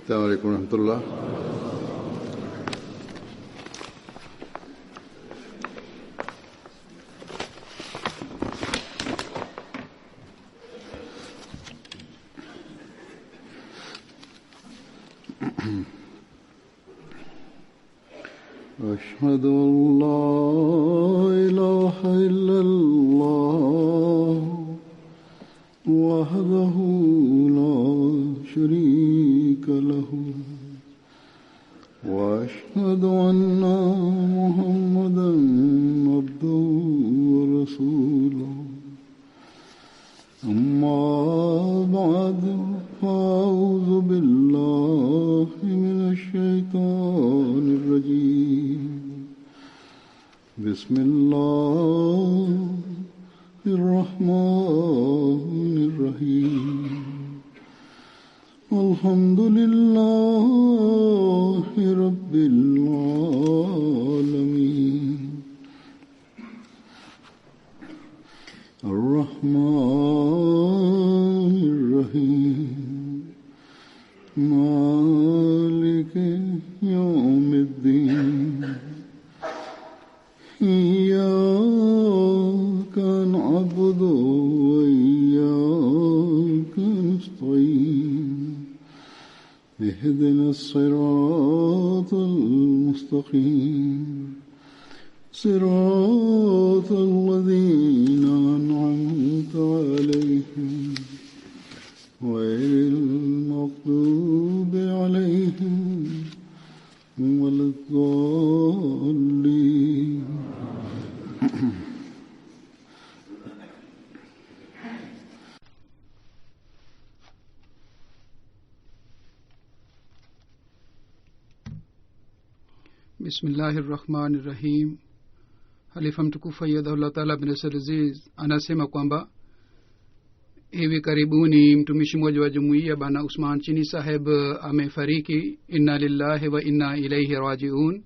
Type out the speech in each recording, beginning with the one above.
السلام عليكم ورحمة الله. أشهد أن لا إله إلا الله وحده لا شريك له وأشهد أن محمدا عبده ورسوله أما بعد فأعوذ بالله من الشيطان الرجيم بسم الله الرحمن الرحيم الحمد لله رب العالمين الرحمن الرحيم مالك يوم الدين إياك نعبد وإياك نستعين اهدنا الصراط المستقيم صراط الذين أنعمت عليهم غير المغضوب عليهم ولا الضالين. Bismillahirrahmanirrahim. Halifa mtukufu ayyadahullah ta'ala bin Aziz anasema kwamba hivi karibuni mtumishi mmoja wa jumuiya bana Usman Chini saheb amefariki. Inna lillahi wa inna ilayhi rajiun.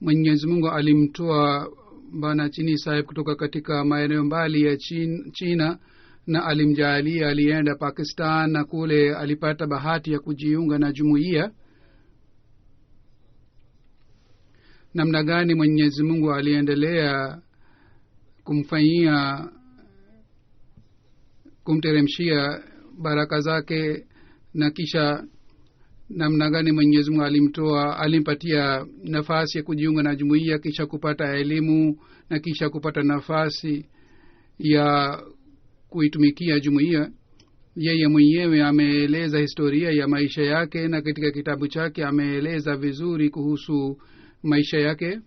Mwenyezi Mungu alimtoa bana Chini saheb kutoka katika maeneo mbali ya China na alimjalia alienda Pakistan na kule alipata bahati ya kujiunga na jumuiya. Namna gani Mwenyezi Mungu aliendelea kumteremshia baraka zake, na kisha namna gani Mwenyezi Mungu alimpatia nafasi ya kujiunga na jumuiya, kisha kupata elimu na kisha kupata nafasi ya kuitumikia jumuiya. Yeye mwenyewe ameeleza historia ya maisha yake, na katika kitabu chake ameeleza vizuri kuhusu maisha yake.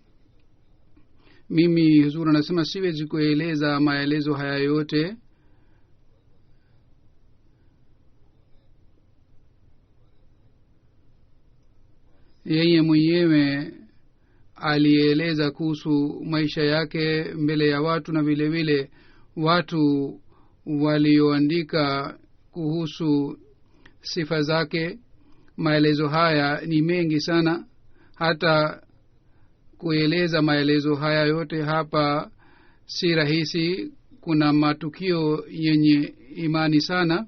Mimi huzuri anasema siwezi kueleza maelezo haya yote. Yeye mwenyewe alieleza kuhusu maisha yake mbele ya watu, na vile vile watu walioandika kuhusu sifa zake. Maelezo haya ni mengi sana, hata kueleza maelezo haya yote hapa si rahisi. Kuna matukio yenye imani sana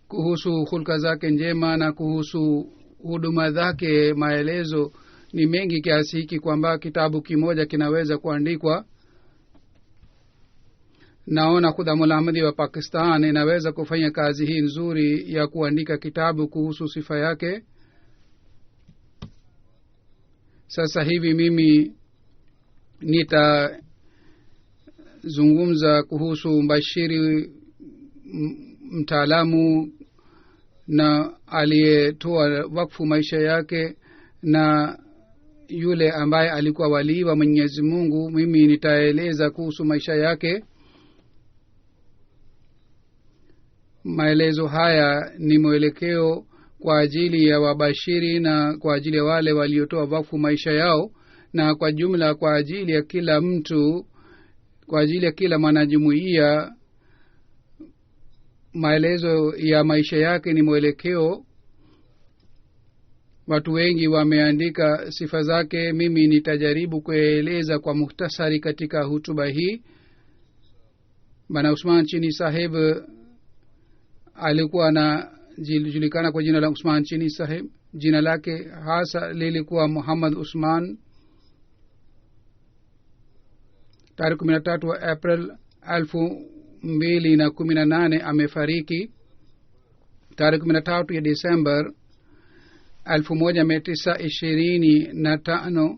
kuhusu hulka zake njema na kuhusu huduma zake. Maelezo ni mengi kiasi hiki kwamba kitabu kimoja kinaweza kuandikwa. Naona Khudamul Ahmadi wa Pakistan inaweza kufanya kazi hii nzuri ya kuandika kitabu kuhusu sifa yake. Sasa hivi mimi nitazungumza kuhusu mbashiri mtaalamu na aliyetoa wakfu maisha yake, na yule ambaye alikuwa walii wa Mwenyezi Mungu. Mimi nitaeleza kuhusu maisha yake. Maelezo haya ni mwelekeo kwa ajili ya wabashiri na kwa ajili ya wale waliotoa wakfu maisha yao, na kwa jumla kwa ajili ya kila mtu, kwa ajili ya kila mwanajumuiya. Maelezo ya maisha yake ni mwelekeo watu wengi wameandika sifa zake. Mimi nitajaribu kueleza kwa muhtasari katika hutuba hii. Bana Usman Chini Saheb alikuwa anajulikana kwa jina la Usman Chini Saheb. Jina lake hasa lilikuwa Muhammad Usman. Tarehe 13 wa April 2018 amefariki. Tarehe 13 ya Desember 1925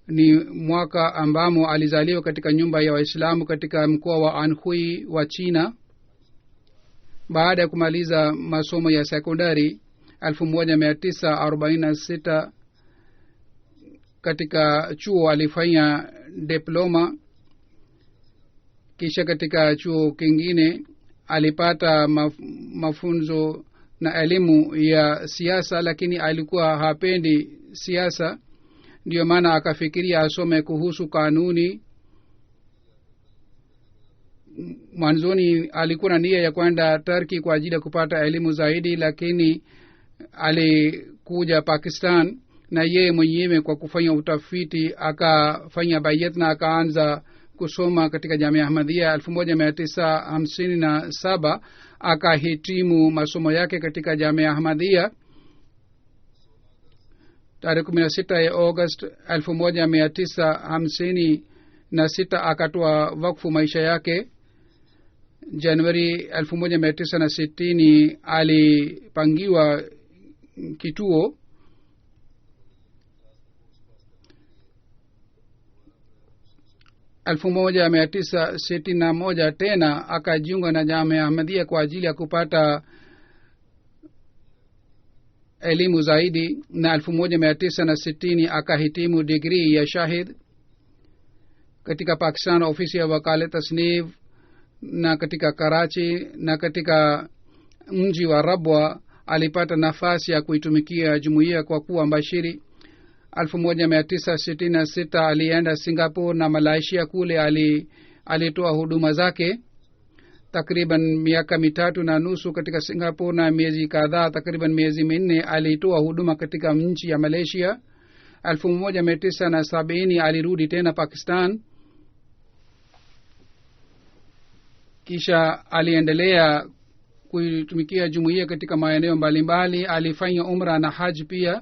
ni mwaka ambamo alizaliwa katika nyumba ya Waislamu katika mkoa wa Anhui wa China. Baada ya kumaliza masomo ya sekondari 1946 katika chuo alifanya diploma. Kisha katika chuo kingine alipata mafunzo na elimu ya siasa, lakini alikuwa hapendi siasa, ndio maana akafikiria asome kuhusu kanuni. Mwanzoni alikuwa na nia ya kwenda Turkey kwa ajili ya kupata elimu zaidi, lakini alikuja Pakistan na yeye mwenyewe kwa kufanya utafiti akafanya bayat na akaanza kusoma katika Jamia Ahmadiyya. 1957 akahitimu masomo yake katika Jamia Ahmadiyya. Tarehe 16 ya August 1956 akatoa wakfu maisha yake. Januari 1960 alipangiwa kituo. elfu moja mia tisa sitini na moja tena akajiunga na Jamia Ahmadiyya kwa ajili ya kupata elimu zaidi, na 1960 akahitimu degree ya shahid katika Pakistan, ofisi ya wakala tasnif, na katika Karachi na katika mji wa Rabwa alipata nafasi ya kuitumikia jumuiya kwa kuwa mbashiri. 1966 alienda Singapore na Malaysia. Kule alitoa huduma zake takriban miaka 3.5 katika Singapore, na miezi kadhaa takriban miezi 4 alitoa huduma katika nchi ya Malaysia. 1970 alirudi tena Pakistan. Kisha aliendelea kuitumikia jumuiya katika maeneo mbalimbali. Alifanya umra na haji pia.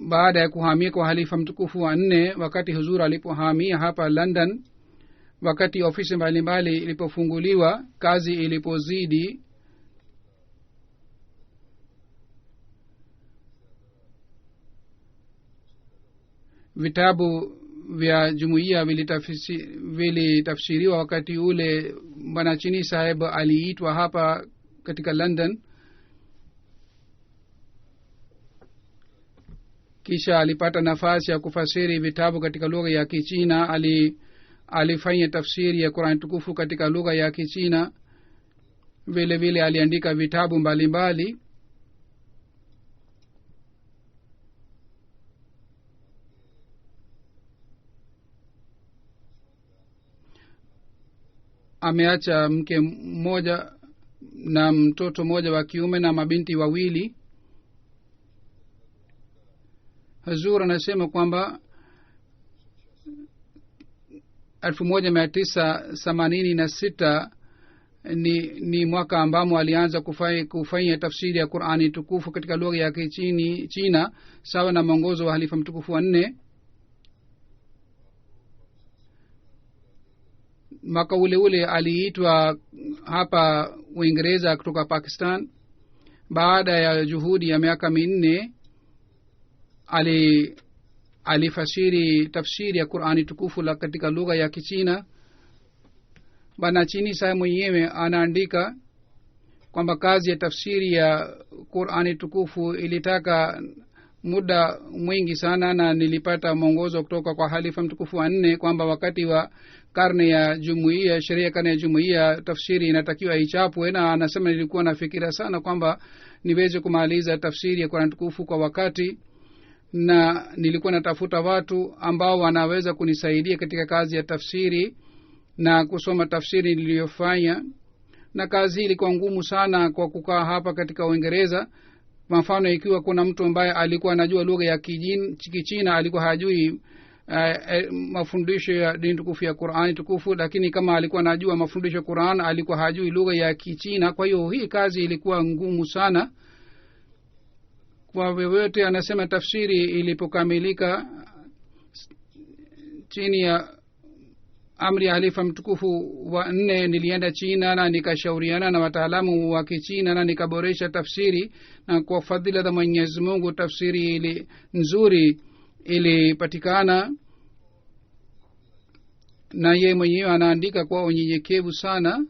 Baada ya kuhamia kwa halifa mtukufu wa 4, wakati huzur alipohamia hapa London, wakati ofisi mbalimbali ilipofunguliwa, kazi ilipozidi, vitabu vya jumuiya vilitafsiriwa. Wakati ule Bwana Chini Saheb aliitwa hapa katika London. Kisha alipata nafasi ya kufasiri vitabu katika lugha ya Kichina. Alifanya tafsiri ya Qur'an tukufu katika lugha ya Kichina. Vile vile aliandika vitabu mbalimbali. Ameacha mke mmoja na mtoto mmoja wa kiume na mabinti wawili. Hazur anasema kwamba 1986 ni mwaka ambamo alianza kufanya tafsiri ya Qur'ani tukufu katika lugha ya Kichina sawa na mwongozo wa halifa mtukufu wa 4. Mwaka ule aliitwa hapa Uingereza kutoka Pakistan. Baada ya juhudi ya miaka 4 alifasiri tafsiri ya Qur'ani tukufu katika lugha ya Kichina. Bwana Chini Saheb mwenyewe anaandika kwamba kazi ya tafsiri ya Qur'ani tukufu ilitaka muda mwingi sana, na nilipata mwongozo kutoka kwa halifa mtukufu wa 4 kwamba wakati wa karne ya jumuiya, sheria karne ya jumuiya, tafsiri inatakiwa ichapwe. Na anasema nilikuwa nafikira sana kwamba niweze kumaliza tafsiri ya Qur'an tukufu kwa wakati, na nilikuwa natafuta watu ambao wanaweza kunisaidia katika kazi ya tafsiri na kusoma tafsiri niliyofanya. Na kazi ilikuwa ngumu sana kwa kukaa hapa katika Uingereza, kwa mfano ikiwa kuna mtu ambaye alikuwa anajua lugha ya kichina alikuwa hajui mafundisho ya dini tukufu ya Qur'ani tukufu, lakini kama alikuwa anajua mafundisho ya Qur'an alikuwa hajui lugha ya kichina. Kwa hiyo hii kazi ilikuwa ngumu sana kwa vyovyote. Anasema tafsiri ilipokamilika chini ya amri ya halifa mtukufu wa 4, nilienda China na nikashauriana na wataalamu wa Kichina na nikaboresha tafsiri, na kwa fadhila za Mwenyezi Mungu tafsiri nzuri ilipatikana, na yeye mwenyewe anaandika kwa unyenyekevu sana.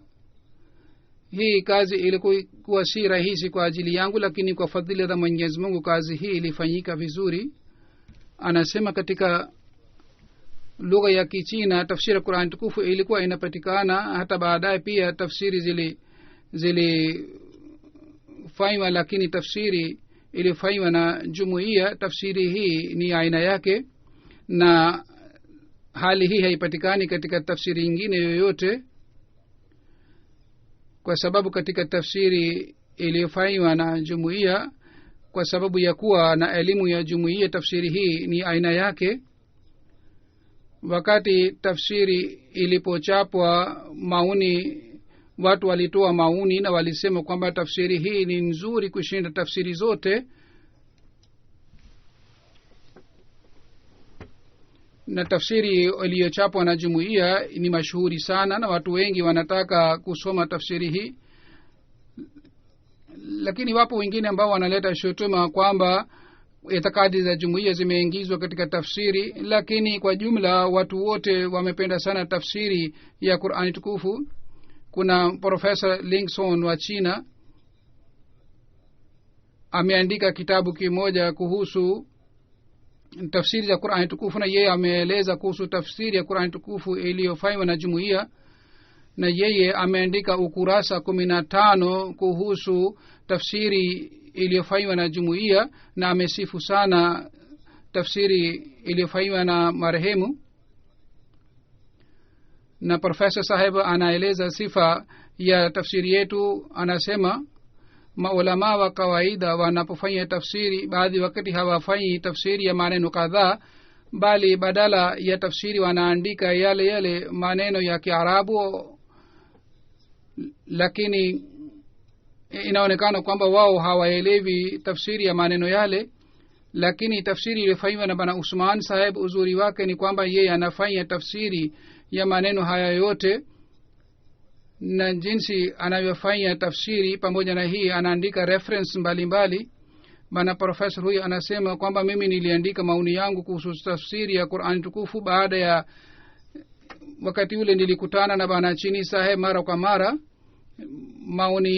Hii kazi ilikuwa si rahisi kwa ajili yangu, lakini kwa fadhila za Mwenyezi Mungu kazi hii ilifanyika vizuri. Anasema katika lugha ya Kichina tafsiri ya Qur'an tukufu ilikuwa inapatikana, hata baadaye pia tafsiri zilifanywa, lakini tafsiri ilifanywa na jumuiya. Tafsiri hii ni aina yake, na hali hii haipatikani katika tafsiri nyingine yoyote, kwa sababu katika tafsiri iliyofanywa na jumuiya, kwa sababu ya kuwa na elimu ya jumuiya, tafsiri hii ni aina yake. Wakati tafsiri ilipochapwa, maoni, watu walitoa maoni na walisema kwamba tafsiri hii ni nzuri kushinda tafsiri zote, na tafsiri iliyochapwa na jumuiya ni mashuhuri sana na watu wengi wanataka kusoma tafsiri hii. Lakini wapo wengine ambao wanaleta shutuma kwamba itikadi za jumuiya zimeingizwa katika tafsiri, lakini kwa jumla watu wote wamependa sana tafsiri ya Qur'ani tukufu. Kuna Professor Lingson wa China ameandika kitabu kimoja kuhusu tafsiri za Qur'ani tukufu, na yeye ameeleza kuhusu tafsiri ya Qur'ani tukufu iliyofanywa na jumuiya, na yeye ameandika ukurasa 15 kuhusu tafsiri iliyofanywa na jumuiya, na amesifu sana tafsiri iliyofanywa na marehemu. Na Professor Saheb anaeleza sifa ya tafsiri yetu. Anasema maulama wa kawaida wanapofanya tafsiri, baadhi wakati hawafanyi tafsiri ya maneno kadhaa, bali badala ya tafsiri wanaandika yale yale maneno ya Kiarabu, lakini inaonekana kwamba wao hawaelewi tafsiri ya maneno yale. Lakini tafsiri iliyofanywa na Bwana Usman Saheb, uzuri wake ni kwamba yeye anafanya tafsiri ya maneno haya yote, na jinsi anavyofanya tafsiri pamoja na hii anaandika reference mbalimbali. Bwana professor huyu anasema kwamba mimi niliandika maoni yangu kuhusu tafsiri ya Qur'an tukufu baada ya wakati ule nilikutana na Bwana Chini Saheb mara kwa mara. Maoni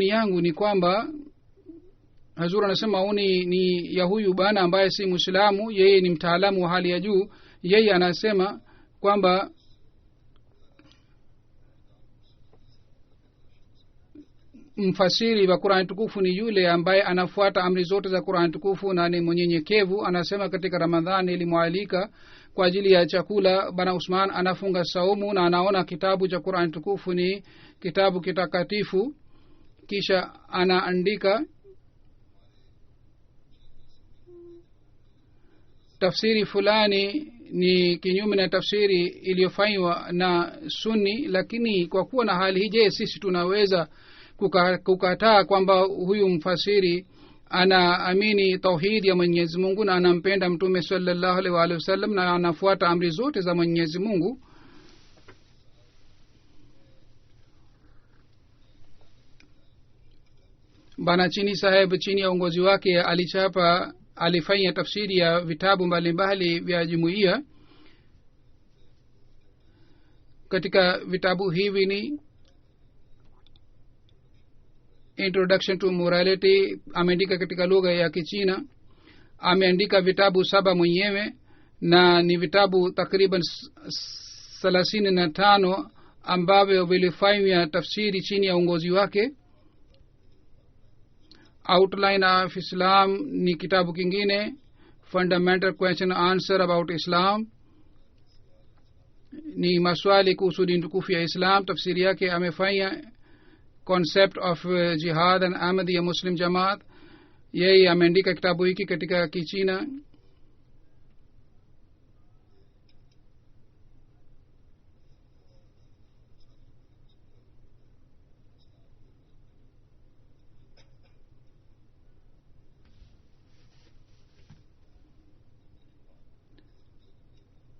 yangu ni kwamba Hazur anasema maoni ni ya huyu bwana ambaye si Muislamu, yeye ni mtaalamu wa hali ya juu. Yeye anasema kwamba mfasiri wa Qur'an tukufu ni yule ambaye anafuata amri zote za Qur'an tukufu na ni mnyenyekevu. Anasema katika Ramadhani ilimwalika kwa ajili ya chakula. Bwana Usman anafunga saumu na anaona kitabu cha Qur'an tukufu ni kitabu kitakatifu, kisha anaandika tafsiri fulani ni kinyume na tafsiri iliyofanywa na Sunni. Lakini kwa kuwa na hali hii, je, sisi tunaweza kukataa kwamba huyu mfasiri anaamini tauhid ya Mwenyezi Mungu na anampenda Mtume sallallahu alaihi wasallam na anafuata amri zote za Mwenyezi Mungu? Bana Chini Saheb chini ya uongozi wake alifanya tafsiri ya vitabu mbalimbali vya jumuiya. Katika vitabu hivi ni Introduction to Morality, ameandika katika lugha ya Kichina. Ameandika vitabu 7 mwenyewe na ni vitabu takriban 35 ambavyo vilifanywa tafsiri chini ya uongozi wake. Outline of Islam ni kitabu kingine. Fundamental Question and Answer about Islam ni maswali kuhusu dini tukufu ya Islam, tafsiri yake amefanya. concept of jihad and ahmadiyya muslim jamaat. Yeye ameandika kitabu hiki katika kichina.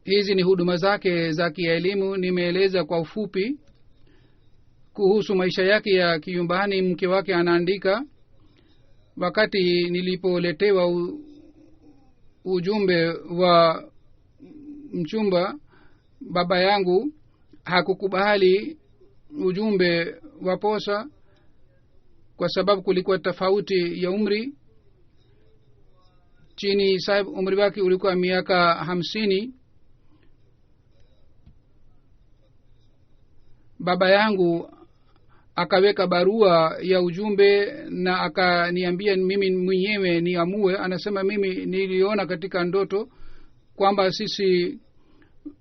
Hizi ni huduma zake za kielimu. Nimeeleza kwa ufupi kuhusu maisha yake ya kinyumbani. Mke wake anaandika, wakati nilipoletewa ujumbe wa mchumba, baba yangu hakukubali ujumbe wa posa kwa sababu kulikuwa tofauti ya umri. Chini sahib umri wake ulikuwa miaka 50. baba yangu akaweka barua ya ujumbe na akaniambia mimi mwenyewe niamue. Anasema mimi niliona katika ndoto kwamba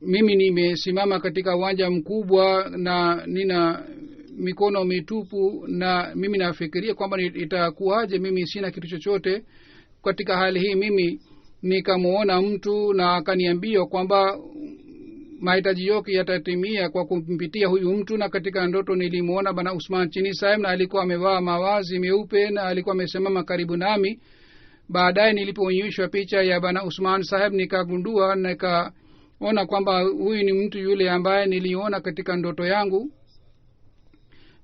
mimi nimesimama katika uwanja mkubwa na nina mikono mitupu, na mimi nafikiria kwamba itakuwaje, mimi sina kitu chochote. Katika hali hii mimi nikamuona mtu na akaniambia kwamba mahitaji yote yatatimia kwa kumpitia huyu mtu. Na katika ndoto nilimuona bana Usman Chini Sahib, na alikuwa amevaa mavazi meupe na alikuwa amesimama karibu nami. Baadaye nilipoonyeshwa picha ya bana Usman Sahib nikagundua, nikaona kwamba huyu ni mtu yule ambaye niliona katika ndoto yangu.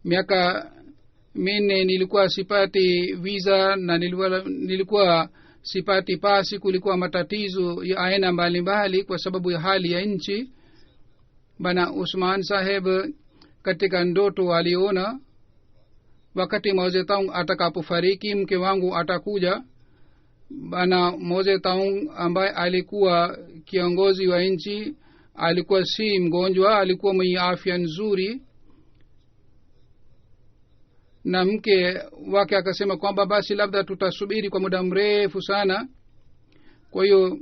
Miaka 4 nilikuwa sipati visa na nilikuwa sipati pasi. Kulikuwa matatizo ya aina mbalimbali kwa sababu ya hali ya nchi. bana Usman Sahib katika ndoto aliona wakati Mauze Taung atakapofariki mke wangu atakuja. bana Mauze Taung ambaye alikuwa kiongozi wa nchi alikuwa si mgonjwa, alikuwa mwenye afya nzuri, na mke wake akasema kwamba basi labda tutasubiri kwa muda mrefu sana. Kwa hiyo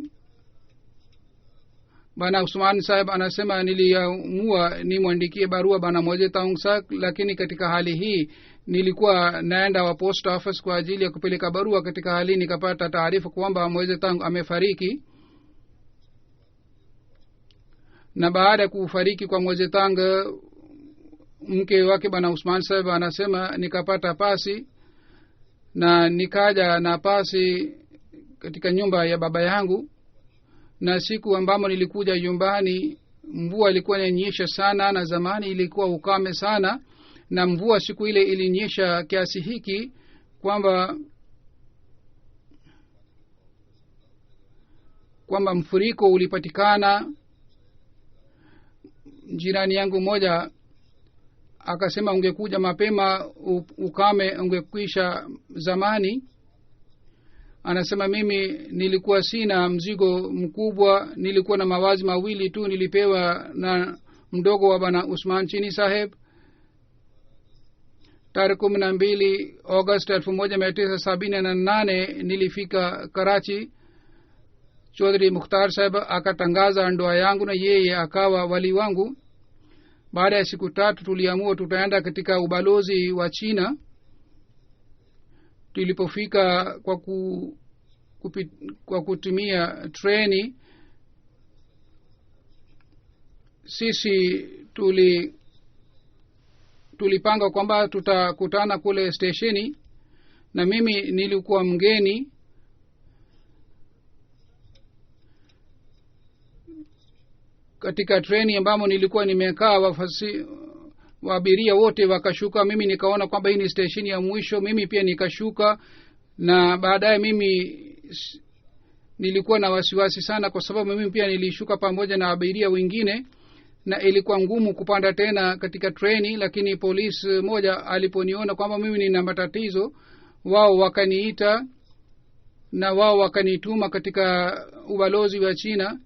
bana Usman Sahib anasema niliamua nimwandikie barua bana Mauze Taung Sak, lakini katika hali hii nilikuwa naenda wa post office kwa ajili ya kupeleka barua. Katika hali nikapata taarifa kwamba Mauze Taung amefariki. Na baada ya kufariki kwa Mauze Taung, mke wake bana Usman Sahib anasema nikapata pasi na nikaja na pasi katika nyumba ya baba yangu. Na siku ambamo nilikuja nyumbani mvua ilikuwa inanyesha sana, na zamani ilikuwa ukame sana, na mvua siku ile ilinyesha kiasi hiki kwamba mfuriko ulipatikana. Jirani yangu moja akasema ungekuja mapema ukame ungekwisha zamani. Anasema mimi nilikuwa sina mzigo mkubwa, nilikuwa na mavazi mawili tu nilipewa na mdogo wa bana Usman Chini Sahib. Tarehe 12 August 1978 nilifika Karachi. Chaudhry Mukhtar Sahib akatangaza ndoa yangu na yeye akawa wali wangu. Baada ya siku 3 tuliamua tutaenda katika ubalozi wa China. Tulipofika kwa kutumia treni, sisi tulipanga kwamba tutakutana kule stesheni, na mimi nilikuwa mgeni. Katika treni ambamo nilikuwa nimekaa, waabiria wote wakashuka. Mimi nikaona kwamba hii ni stesheni ya mwisho, mimi pia nikashuka. Na baadaye mimi nilikuwa na wasiwasi sana kwa sababu mimi pia nilishuka pamoja na abiria wengine, na ilikuwa ngumu kupanda tena katika treni. Lakini polisi moja aliponiona kwamba mimi nina matatizo, wao wakaniita na wao wakanituma katika ubalozi wa China.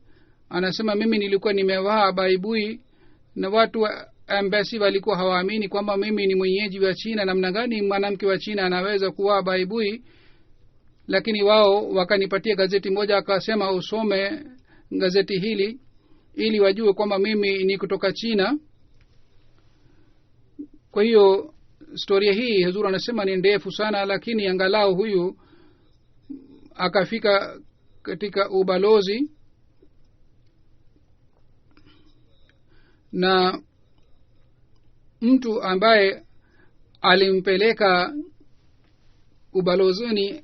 Anasema mimi nilikuwa nimevaa baibui, na watu wa embassy walikuwa hawaamini kwamba mimi ni mwenyeji wa China. Namna gani mwanamke wa China anaweza kuvaa baibui? Lakini wao wakanipatia gazeti moja, akasema usome gazeti hili ili wajue kwamba mimi ni kutoka China. Kwa hiyo storia hii huzur anasema ni ndefu sana, lakini angalau huyu akafika katika ubalozi, na mtu ambaye alimpeleka ubalozini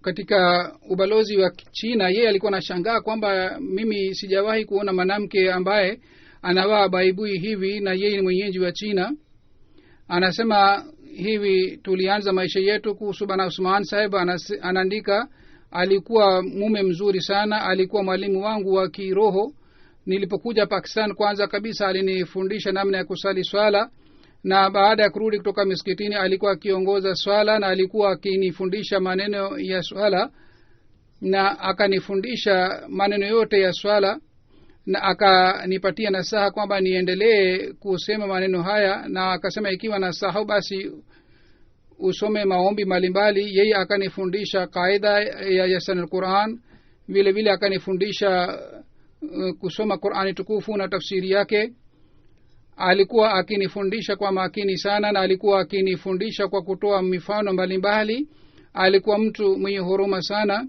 katika ubalozi wa China, yeye alikuwa anashangaa kwamba mimi sijawahi kuona mwanamke ambaye anavaa baibui hivi, na yeye ni mwenyeji wa China. Anasema hivi tulianza maisha yetu. Kuhusu bana Usman Sahib anaandika, alikuwa mume mzuri sana, alikuwa mwalimu wangu wa kiroho. Nilipokuja Pakistan, kwanza kabisa alinifundisha namna ya kusali swala, na baada ya kurudi kutoka misikitini alikuwa akiongoza swala na alikuwa akinifundisha maneno ya swala, na akanifundisha maneno yote ya swala, na akanipatia nasaha kwamba niendelee kusema maneno haya, na akasema ikiwa nasaha basi usome maombi mbalimbali. Yeye akanifundisha kaida ya yasan al-Quran, vile vile akanifundisha kusoma Qur'ani tukufu na tafsiri yake. Alikuwa akinifundisha kwa makini sana, na alikuwa akinifundisha kwa kutoa mifano mbalimbali. Alikuwa mtu mwenye huruma sana.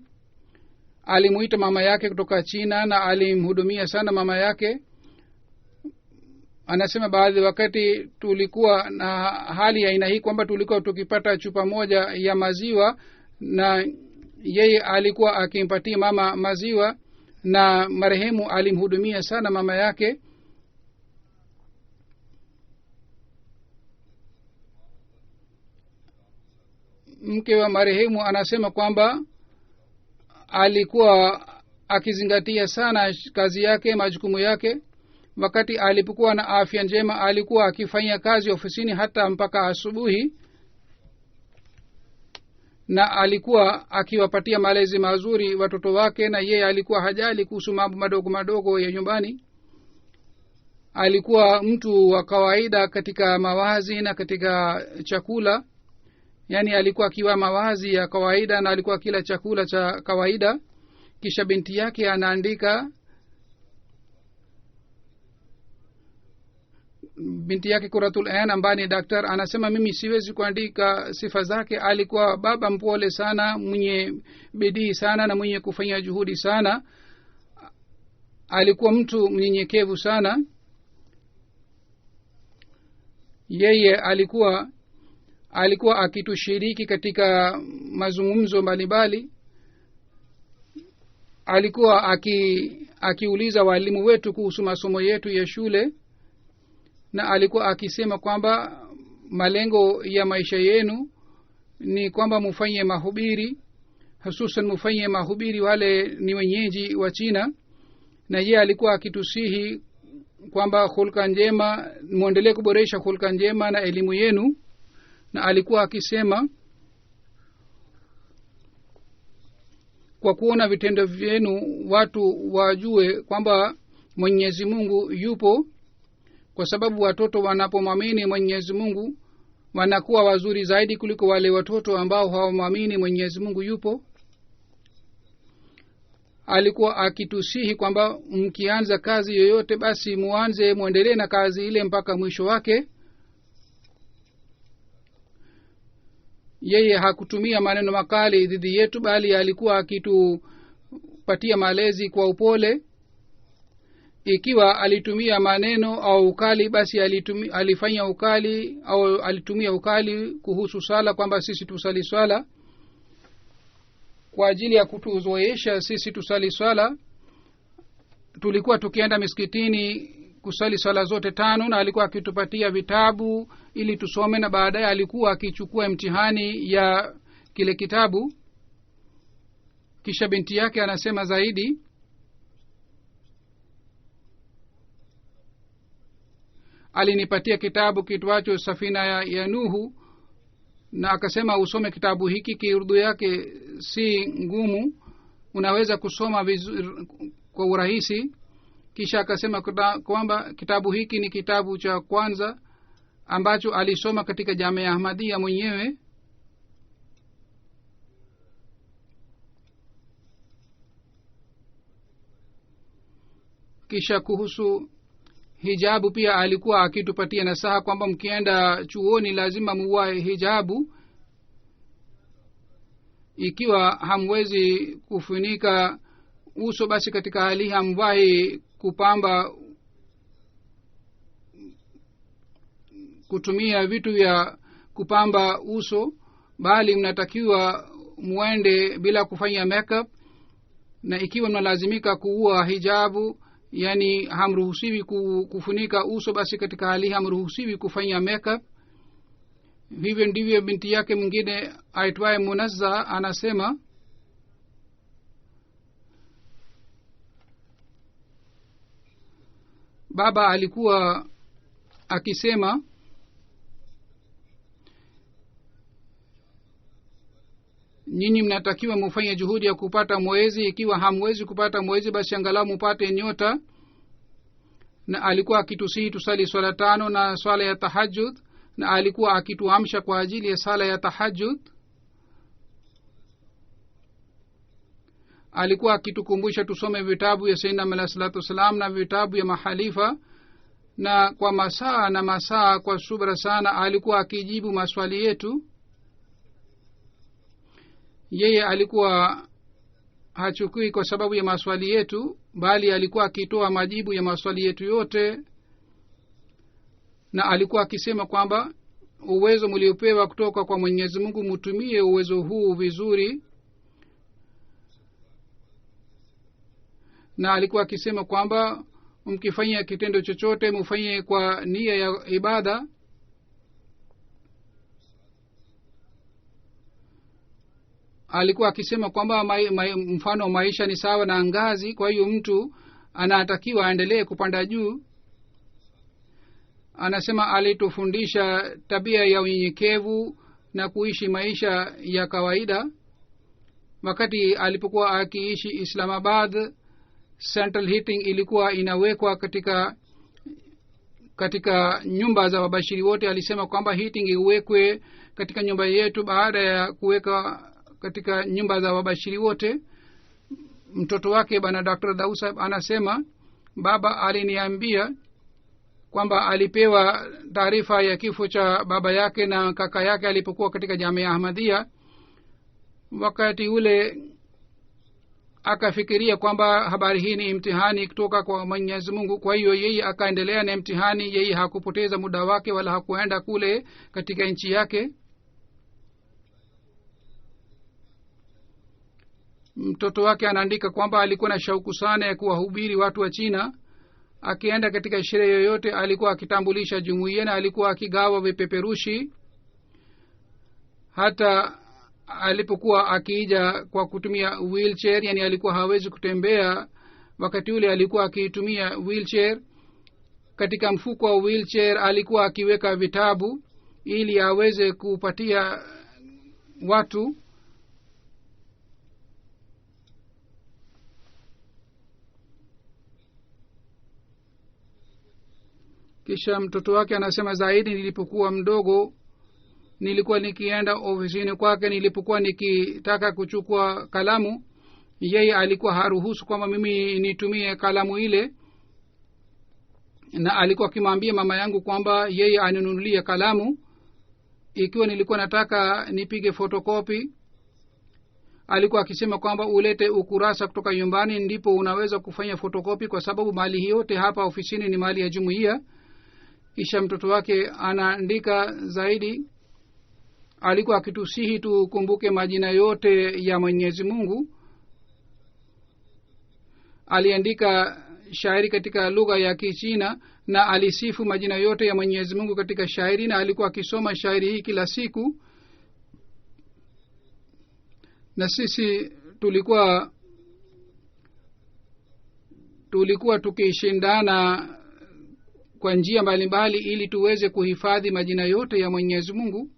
Alimuita mama yake kutoka China na alimhudumia sana mama yake. Anasema baadhi wakati tulikuwa na hali ya aina hii kwamba tulikuwa tukipata chupa moja ya maziwa, na yeye alikuwa akimpatia mama maziwa, na marehemu alimhudumia sana mama yake. Mke wa marehemu anasema kwamba alikuwa akizingatia sana kazi yake, majukumu yake. Wakati alipokuwa na afya njema alikuwa akifanya kazi ofisini hata mpaka asubuhi, na alikuwa akiwapatia malezi mazuri watoto wake, na yeye alikuwa hajali kuhusu mambo madogo madogo ya nyumbani. Alikuwa mtu wa kawaida katika mawazi na katika chakula, yani alikuwa akiwa mawazi ya kawaida na alikuwa kila chakula cha kawaida. Kisha binti yake anaandika, binti yake Quratul Ain ambaye ni daktari, anasema mimi siwezi kuandika sifa zake. Alikuwa baba mpole sana, mwenye bidii sana na mwenye kufanya juhudi sana. Alikuwa mtu mnyenyekevu sana. Yeye alikuwa akitushiriki katika mazungumzo mbalimbali. Alikuwa akiuliza walimu wetu kuhusu masomo yetu ya shule, na alikuwa akisema kwamba malengo ya maisha yenu ni kwamba mufanye mahubiri, hususan mufanye mahubiri wale ni wenyeji wa China. Na yeye alikuwa akitusihi kwamba hulka njema, muendelee kuboresha hulka njema na elimu yenu. Na alikuwa akisema kwa kuona vitendo vyenu watu wajue kwamba Mwenyezi Mungu yupo, kwa sababu watoto wanapomwamini Mwenyezi Mungu wanakuwa wazuri zaidi kuliko wale watoto ambao hawamwamini Mwenyezi Mungu yupo. Alikuwa akitusihi kwamba mkianza kazi yoyote basi muendelee na kazi ile mpaka mwisho wake. Yeye hakutumia maneno makali dhidi yetu, bali alikuwa akitupatia malezi kwa upole. Ikiwa alitumia maneno au ukali, basi alifanya ukali au alitumia ukali kuhusu sala, kwamba sisi tusali swala. Kwa ajili ya kutuzoesha sisi tusali swala, tulikuwa tukienda misikitini kusali swala zote 5, na alikuwa akitupatia vitabu ili tusome, na baadaye alikuwa akichukua mtihani ya kile kitabu. Kisha binti yake anasema zaidi, alinipatia kitabu kitwacho Safina ya Nuhu, na akasema usome kitabu hiki, Kiurdu yake si ngumu, unaweza kusoma vizuri kwa urahisi. Kisha akasema kwamba kitabu hiki ni kitabu cha kwanza ambacho alisoma katika Jamia Ahmadiyya mwenyewe. Kisha kuhusu hijabu pia alikuwa akitupatia nasaha kwamba mkienda chuoni lazima muvae hijabu. Ikiwa hamwezi kufunika uso basi katika hali hamvai kupamba kutumia vitu vya kupamba uso, bali mnatakiwa muende bila kufanya makeup. Na ikiwa mnalazimika kuua hijabu, yani hamruhusiwi kufunika uso, basi katika hali hamruhusiwi kufanya makeup. Hivyo ndivyo binti yake mwingine aitwaye Munazza anasema, baba alikuwa akisema nyinyi mnatakiwa mufanye juhudi ya kupata mwezi. Ikiwa hamwezi kupata mwezi, basi angalau mupate nyota. Na alikuwa akitusihi tusali swala 5 na swala ya tahajjud, na alikuwa akituamsha kwa ajili ya sala ya tahajjud. Alikuwa akitukumbusha tusome vitabu ya Sayyidina Muhammad sallallahu alaihi wasallam na vitabu ya mahalifa, na kwa masaa na masaa kwa subra sana alikuwa akijibu maswali yetu. Yeye alikuwa hachukui kwa sababu ya maswali yetu, bali alikuwa akitoa majibu ya maswali yetu yote. Na alikuwa akisema kwamba uwezo mliopewa kutoka kwa Mwenyezi Mungu mutumie uwezo huu vizuri. Na alikuwa akisema kwamba mkifanya kitendo chochote mufanye kwa nia ya ibada. Alikuwa akisema kwamba mfano maisha ni sawa na ngazi, kwa hiyo mtu anatakiwa aendelee kupanda juu. Anasema alitufundisha tabia ya unyenyekevu na kuishi maisha ya kawaida. Wakati alipokuwa akiishi Islamabad, central heating ilikuwa inawekwa katika nyumba za wabashiri wote. Alisema kwamba heating iwekwe katika nyumba yetu baada ya kuweka katika nyumba za wabashiri wote. Mtoto wake bana Dr. Dausab anasema baba aliniambia kwamba alipewa taarifa ya kifo cha baba yake na kaka yake alipokuwa katika Jamia Ahmadiyya. Wakati ule akafikiria kwamba habari hii ni imtihani kutoka kwa Mwenyezi Mungu, kwa hiyo yeye akaendelea na imtihani. Yeye hakupoteza muda wake wala hakuenda kule katika nchi yake. Mtoto wake anaandika kwamba alikuwa na shauku sana ya kuwahubiri watu wa China. Akienda katika sherehe yoyote alikuwa akitambulisha jumuiya na alikuwa akigawa vipeperushi. Hata alipokuwa akija kwa kutumia wheelchair, yani alikuwa hawezi kutembea, wakati ule alikuwa akitumia wheelchair. Katika mfuko wa wheelchair alikuwa akiweka vitabu ili aweze kupatia watu. Kisha mtoto wake anasema zaidi, nilipokuwa mdogo nilikuwa nikienda ofisini kwake, nilipokuwa nikitaka kuchukua kalamu, yeye alikuwa haruhusu kwamba mimi nitumie kalamu ile, na alikuwa akimwambia mama yangu kwamba yeye aninunulie kalamu. Ikiwa nilikuwa nataka nipige photocopy, alikuwa akisema kwamba ulete ukurasa kutoka nyumbani ndipo unaweza kufanya photocopy, kwa sababu mali yote hapa ofisini ni mali ya jumuiya. Kisha mtoto wake anaandika zaidi, alikuwa akitusihi tukumbuke majina yote ya Mwenyezi Mungu. Aliandika shairi katika lugha ya Kichina na alisifu majina yote ya Mwenyezi Mungu katika shairi, na alikuwa akisoma shairi hii kila siku. Na sisi tulikuwa tukishindana kwa njia mbalimbali ili tuweze kuhifadhi majina yote ya Mwenyezi Mungu.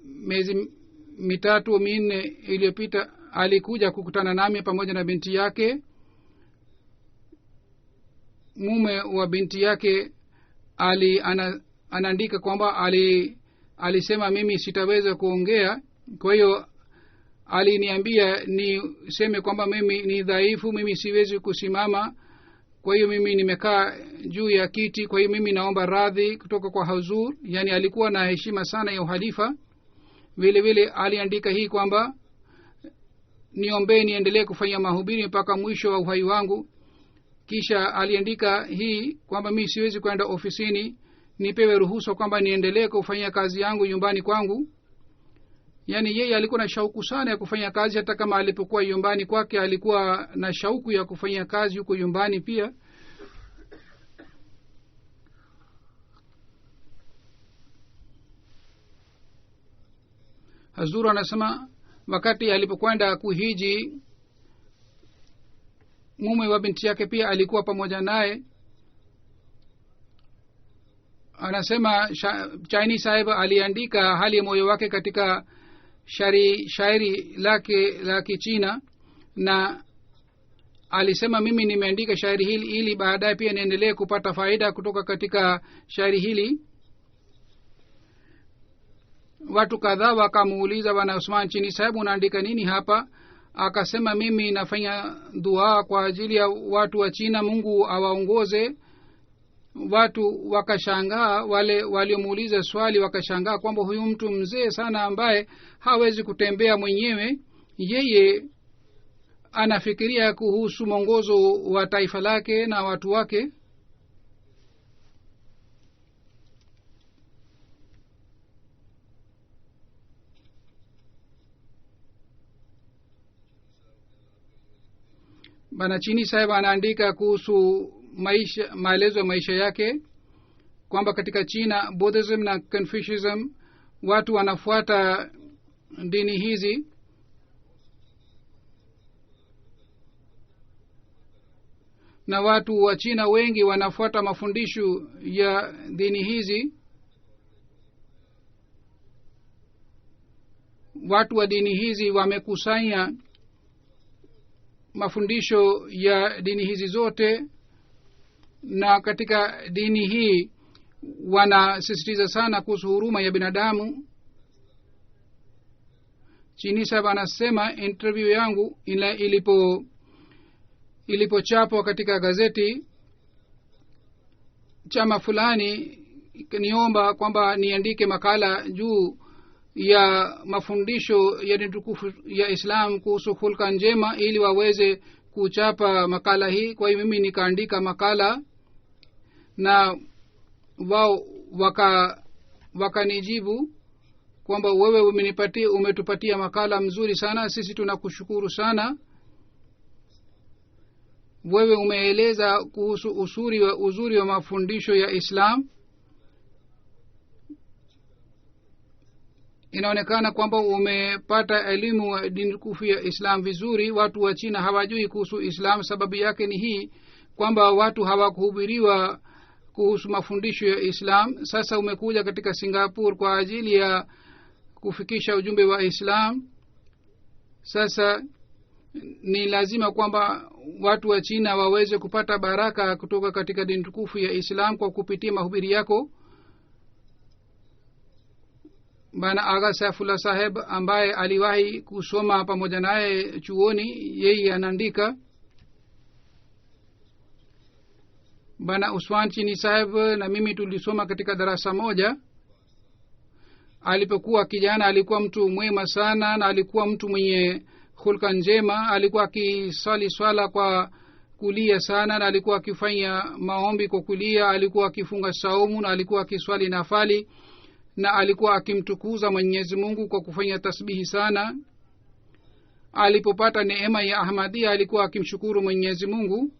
Miezi 3-4 iliyopita alikuja kukutana nami pamoja na binti yake. Mume wa binti yake anaandika kwamba alisema mimi sitaweza kuongea, kwa hiyo aliniambia niseme kwamba mimi ni dhaifu, mimi siwezi kusimama, kwa hiyo mimi nimekaa juu ya kiti, kwa hiyo mimi naomba radhi kutoka kwa huzur. Yani alikuwa na heshima sana ya uhalifa. vile vile aliandika hii kwamba niombee niendelee kufanya mahubiri mpaka mwisho wa uhai wangu. kisha aliandika hii kwamba mimi siwezi kwenda ofisini, nipewe ruhusa kwamba niendelee kufanya kazi yangu nyumbani kwangu. yani yeye alikuwa na shauku sana ya kufanya kazi, hata kama alipokuwa nyumbani kwake alikuwa na shauku ya kufanya kazi huko nyumbani pia. Hazur anasema wakati alipokwenda kuhiji, mume wa binti yake pia alikuwa pamoja naye. anasema Chaini Sahib aliandika hali ya moyo wake katika shairi lake la Kichina, na alisema mimi nimeandika shairi hili ili baadaye pia niendelee kupata faida kutoka katika shairi hili. Watu kadhaa wakamuuliza bwana Usman Chini Sahib, unaandika nini hapa? Akasema mimi nafanya dua kwa ajili ya watu wa China, Mungu awaongoze. Watu wakashangaa, wale waliomuuliza swali wakashangaa kwamba huyu mtu mzee sana ambaye hawezi kutembea mwenyewe, yeye anafikiria kuhusu mwongozo wa taifa lake na watu wake. Bana Chini Sahib anaandika kuhusu maelezo ya maisha yake kwamba katika China Buddhism na Confucianism watu wanafuata dini hizi. Na watu wa China wengi wanafuata mafundisho ya dini hizi. Watu wa dini hizi wamekusanya mafundisho ya dini hizi zote, na katika dini hii wanasisitiza sana kuhusu huruma ya binadamu. Chini Sahib anasema interview yangu ilipochapwa katika gazeti, chama fulani niomba kwamba niandike makala juu ya mafundisho ya dini tukufu ya Islam kuhusu hulka njema ili waweze kuchapa makala hii. Kwa hiyo mimi nikaandika makala na wao wakanijibu kwamba wewe umetupatia makala mzuri sana, sisi tunakushukuru sana. Wewe umeeleza kuhusu uzuri wa mafundisho ya Islam. Inaonekana kwamba umepata elimu wa dini tukufu ya Islam vizuri. Watu wa China hawajui kuhusu Islam. Sababu yake ni hii kwamba watu hawakuhubiriwa kuhusu mafundisho ya Islam. Sasa umekuja katika Singapore kwa ajili ya kufikisha ujumbe wa Islam. Sasa ni lazima kwamba watu wa China waweze kupata baraka kutoka katika dini tukufu ya Islam kwa kupitia mahubiri yako. Bana Aga Saifullah Saheb ambaye aliwahi kusoma pamoja naye chuoni, yeye anaandika Bana Usman Chini Saheb na mimi tulisoma katika darasa moja. Alipokuwa kijana alikuwa mtu mwema sana, na alikuwa mtu mwenye hulka njema. Alikuwa akiswali swala kwa kulia sana, na alikuwa akifanya maombi kwa kulia. Alikuwa akifunga saumu, na alikuwa akiswali nafali, na alikuwa akimtukuza Mwenyezi Mungu kwa kufanya tasbihi sana. Alipopata neema ya Ahmadiyya alikuwa akimshukuru Mwenyezi Mungu.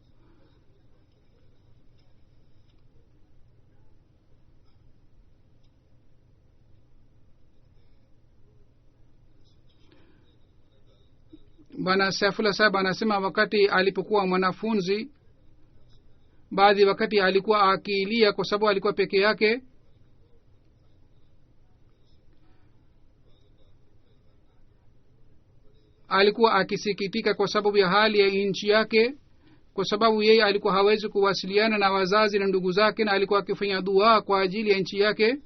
Bwana Saifullah Sahib anasema wakati alipokuwa mwanafunzi, baadhi wakati alikuwa akilia kwa sababu alikuwa peke yake. Alikuwa akisikitika kwa sababu ya hali ya nchi yake, kwa sababu yeye alikuwa hawezi kuwasiliana na wazazi na ndugu zake, na alikuwa akifanya dua kwa ajili ya nchi yake.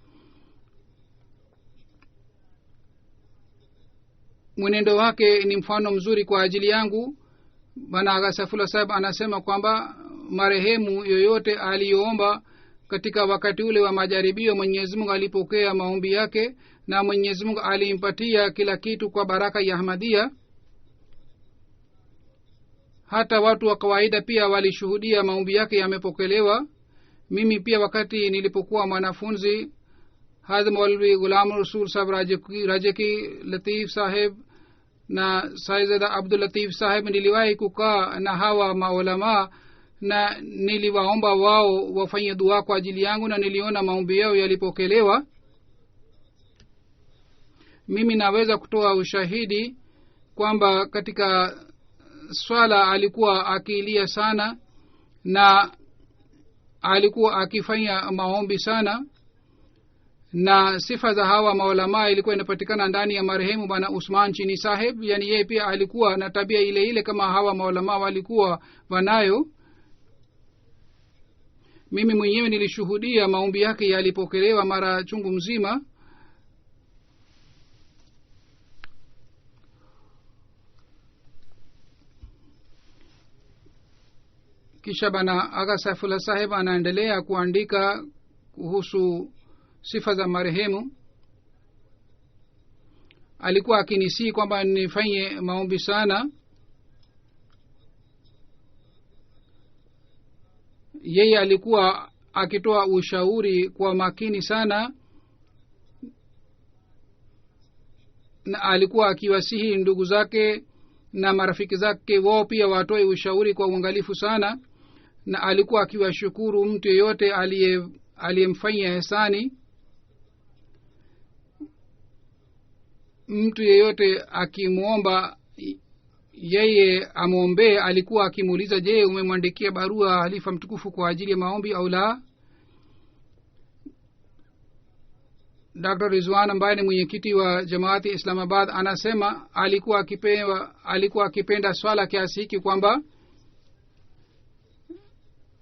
mwenendo wake ni mfano mzuri kwa ajili yangu. Bwana Aga Saifullah Saheb anasema kwamba marehemu yoyote aliyoomba katika wakati ule wa majaribio, Mwenyezi Mungu alipokea maombi yake na Mwenyezi Mungu alimpatia kila kitu kwa baraka ya Ahmadiyya. Hata watu wa kawaida pia walishuhudia maombi yake yamepokelewa. Mimi pia wakati nilipokuwa mwanafunzi, Hazrat Maulvi Ghulam Rasul Saheb Rajeki Latif Saheb na Sayyida Abdul Latif Saheb niliwahi kukaa na hawa maulama na niliwaomba wao wafanye dua kwa ajili yangu na niliona maombi yao yalipokelewa. Mimi naweza kutoa ushahidi kwamba katika swala alikuwa akilia sana na alikuwa akifanya maombi sana, na sifa za hawa maulama ilikuwa inapatikana ndani ya marehemu bwana Usman Chini Saheb. Yani yeye pia alikuwa na tabia ile ile kama hawa maulama walikuwa wanayo. Mimi mwenyewe nilishuhudia maombi yake yalipokelewa mara chungu mzima. Kisha bana Aga Saifullah Saheb anaendelea kuandika kuhusu sifa za marehemu. Alikuwa akinisihi kwamba nifanye maombi sana. Yeye alikuwa akitoa ushauri kwa makini sana, na alikuwa akiwasihi ndugu zake na marafiki zake wao pia watoe ushauri kwa uangalifu sana, na alikuwa akiwashukuru mtu yeyote aliyemfanyia ihsani. Mtu yeyote akimuomba yeye amwombee, alikuwa akimuuliza, je, umemwandikia barua halifa mtukufu kwa ajili ya maombi au la? Dr. Rizwan ambaye ni mwenyekiti wa Jamaati Islamabad anasema alikuwa akipenda swala kiasi hiki kwamba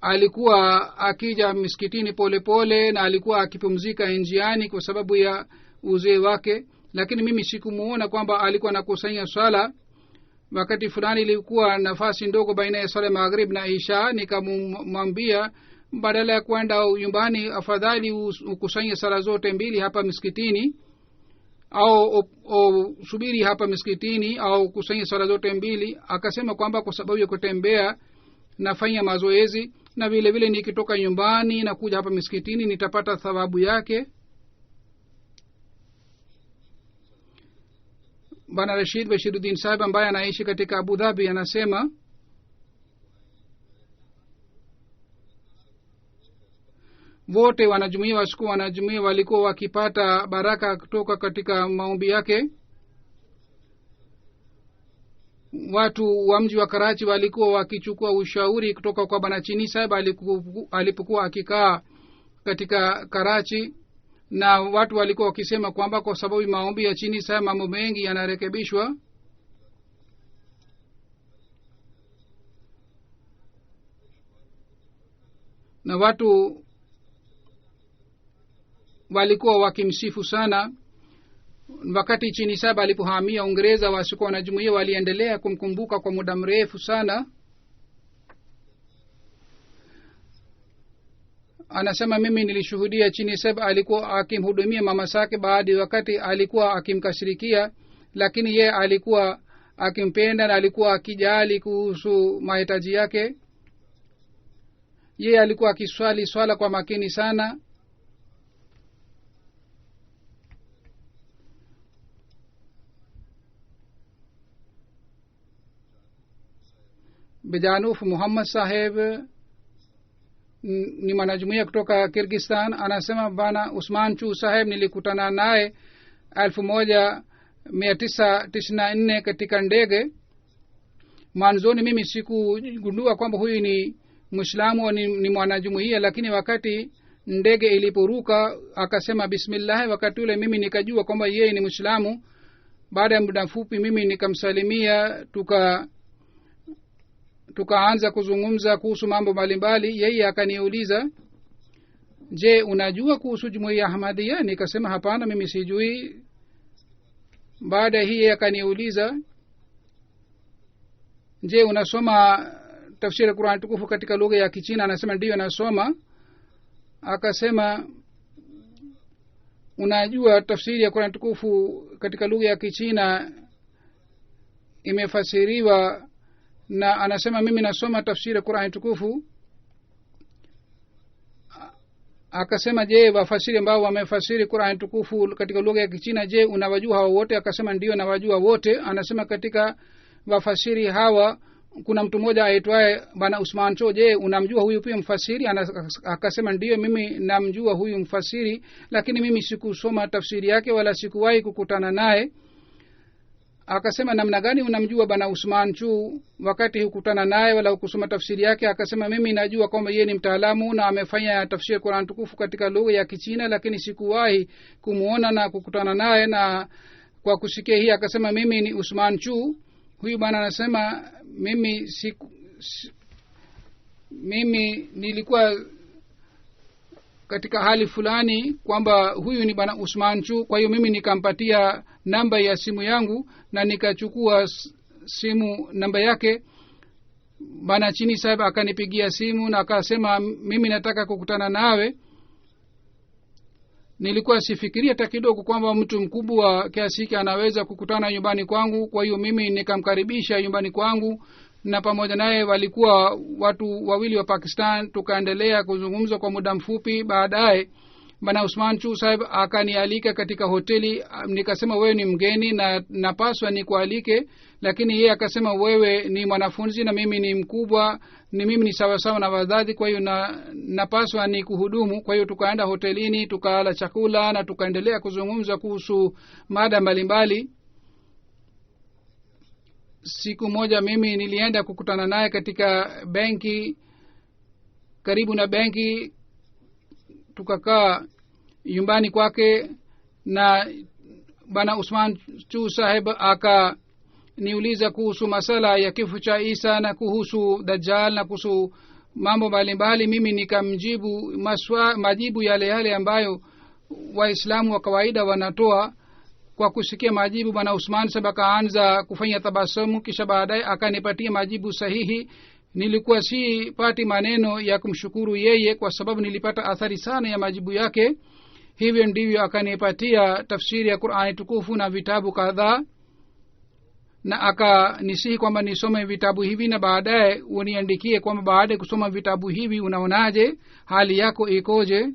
alikuwa akija miskitini polepole na alikuwa akipumzika njiani kwa sababu ya uzee wake. Lakini mimi sikumuona kwamba alikuwa anakusanya swala. Wakati fulani ilikuwa nafasi ndogo baina ya swala maghrib na isha, nikamwambia badala ya kwenda nyumbani afadhali ukusanye sala zote mbili hapa miskitini, au subiri hapa miskitini au kusanya sala zote mbili. Akasema kwamba kwa sababu ya kutembea nafanya mazoezi, na vile vile nikitoka nyumbani na kuja hapa miskitini nitapata thawabu yake. Bwana Rashid Bashiruddin Sahib ambaye anaishi katika Abu Dhabi anasema wote wanajumuia wasiku wanajumuia walikuwa wakipata baraka kutoka katika maombi yake. Watu wa mji wa Karachi walikuwa wakichukua ushauri kutoka kwa Bwana Chini Sahib alipokuwa akikaa katika Karachi, na watu walikuwa wakisema kwamba kwa sababu maombi ya Chini Sahib mambo mengi yanarekebishwa. Na watu walikuwa wakimsifu sana. Wakati Chini Sahib alipohamia Uingereza, wasikuwa wanajumuia waliendelea kumkumbuka kwa muda mrefu sana. Anasema mimi nilishuhudia Chini Sahib alikuwa akimhudumia mama zake, baadhi wakati alikuwa akimkasirikia, lakini yeye alikuwa akimpenda na alikuwa akijali kuhusu mahitaji yake. Yeye alikuwa akiswali swala kwa makini sana. Bijanuf Muhammad Saheb ni mwanajumuia kutoka Kyrgyzstan. Anasema bana Usman Chu Saheb nilikutana naye 1994 katika ndege. Mwanzoni mimi sikugundua kwamba huyu ni Muislamu ni mwanajumuia, lakini wakati ndege iliporuka akasema bismillah, wakati ule mimi nikajua kwamba yeye ni Muislamu. Baada ya muda mfupi mimi nikamsalimia, tukaanza kuzungumza kuhusu mambo mbalimbali. Yeye akaniuliza, je, unajua kuhusu jumuiya ya Ahmadiyya? Nikasema hapana, mimi sijui. baada hii akaniuliza, je, unasoma tafsiri ya Qur'an tukufu katika lugha ya Kichina? Anasema ndio nasoma. Akasema, unajua tafsiri ya Qur'an tukufu katika lugha ya Kichina imefasiriwa? Na anasema mimi nasoma tafsiri ya Qur'an tukufu. Akasema, je, wafasiri ambao wamefasiri Qur'an tukufu katika lugha ya Kichina, je, unawajua hao wote? Akasema ndio nawajua wote. Anasema katika wafasiri hawa kuna mtu mmoja aitwaye bana Usman Cho, je, unamjua huyu pia mfasiri? Akasema ndio, mimi namjua huyu mfasiri, lakini mimi sikusoma tafsiri yake wala sikuwahi kukutana naye. Akasema, namna gani unamjua bana Usman Chu wakati hukutana naye wala kusoma tafsiri yake? Akasema, mimi najua kwamba yeye ni mtaalamu na amefanya tafsiri ya Qur'an tukufu katika lugha ya Kichina, lakini sikuwahi kumuona na kukutana naye. Na kwa kusikia hii akasema, mimi ni Usman Chu. Huyu bana anasema, mimi nilikuwa katika hali fulani kwamba huyu ni bana Usman Chu, kwa hiyo mimi nikampatia namba ya simu yangu na nikachukua simu namba yake. Bana Chini Sahib akanipigia simu na akasema, mimi nataka kukutana nawe. Nilikuwa sifikiria hata kidogo kwamba mtu mkubwa kiasi hiki anaweza kukutana nyumbani kwangu. Kwa hiyo mimi nikamkaribisha nyumbani kwangu, na pamoja naye walikuwa watu wawili wa Pakistan. Tukaendelea kuzungumza kwa muda mfupi. Baadaye bana Usman Chu Sahib akanialika katika hoteli. Nikasema, wewe ni mgeni na napaswa nikualike, lakini yeye akasema, wewe ni mwanafunzi na mimi ni mkubwa, mimi ni sawa sawa na wazazi, kwa hiyo napaswa ni kuhudumu. Kwa hiyo tukaenda hotelini, tukala chakula na tukaendelea kuzungumza kuhusu mada mbalimbali. Siku moja mimi nilienda kukutana naye katika benki, karibu na benki. Tukakaa nyumbani kwake, na bana Usman Chu Sahib akaniuliza kuhusu masala ya kifo cha Isa na kuhusu Dajjal na kuhusu mambo mbalimbali. Mimi nikamjibu majibu yale ambayo Waislamu wa kawaida wanatoa. Kwa kusikia majibu, bana Usman Sahib akaanza kufanya tabasamu, kisha baadaye akanipatia majibu sahihi. Nilikuwa sipati maneno ya kumshukuru yeye kwa sababu nilipata athari sana ya majibu yake. Hivyo ndivyo akanipatia tafsiri ya Qur'ani tukufu na vitabu kadhaa, na akanisihi kwamba nisome vitabu hivi na baadaye uniandikie kwamba baada ya kusoma vitabu hivi unaonaje, hali yako ikoje.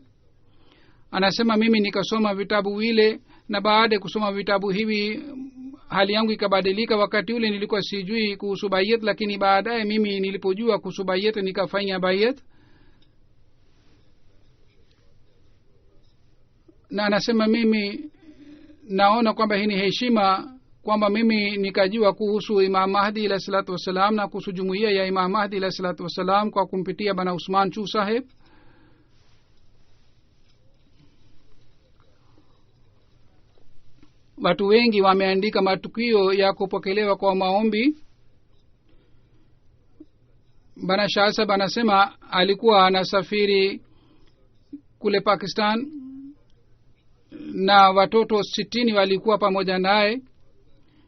Anasema mimi nikasoma vitabu vile, na baada ya kusoma vitabu hivi hali yangu ikabadilika. Wakati ule nilikuwa sijui kuhusu bayat, lakini baadaye mimi nilipojua kuhusu bayat nikafanya bayat. Na anasema, mimi naona kwamba hii ni heshima kwamba mimi nikajua kuhusu Imam Mahdi alayhi salatu wasalam na kuhusu jumuiya ya Imam Mahdi alayhi salatu wasalam kwa kumpitia bana Usman Chu Sahib. Watu wengi wameandika matukio ya kupokelewa kwa maombi. Bana Shah Sahib anasema alikuwa anasafiri kule Pakistan na watoto 60 walikuwa pamoja naye.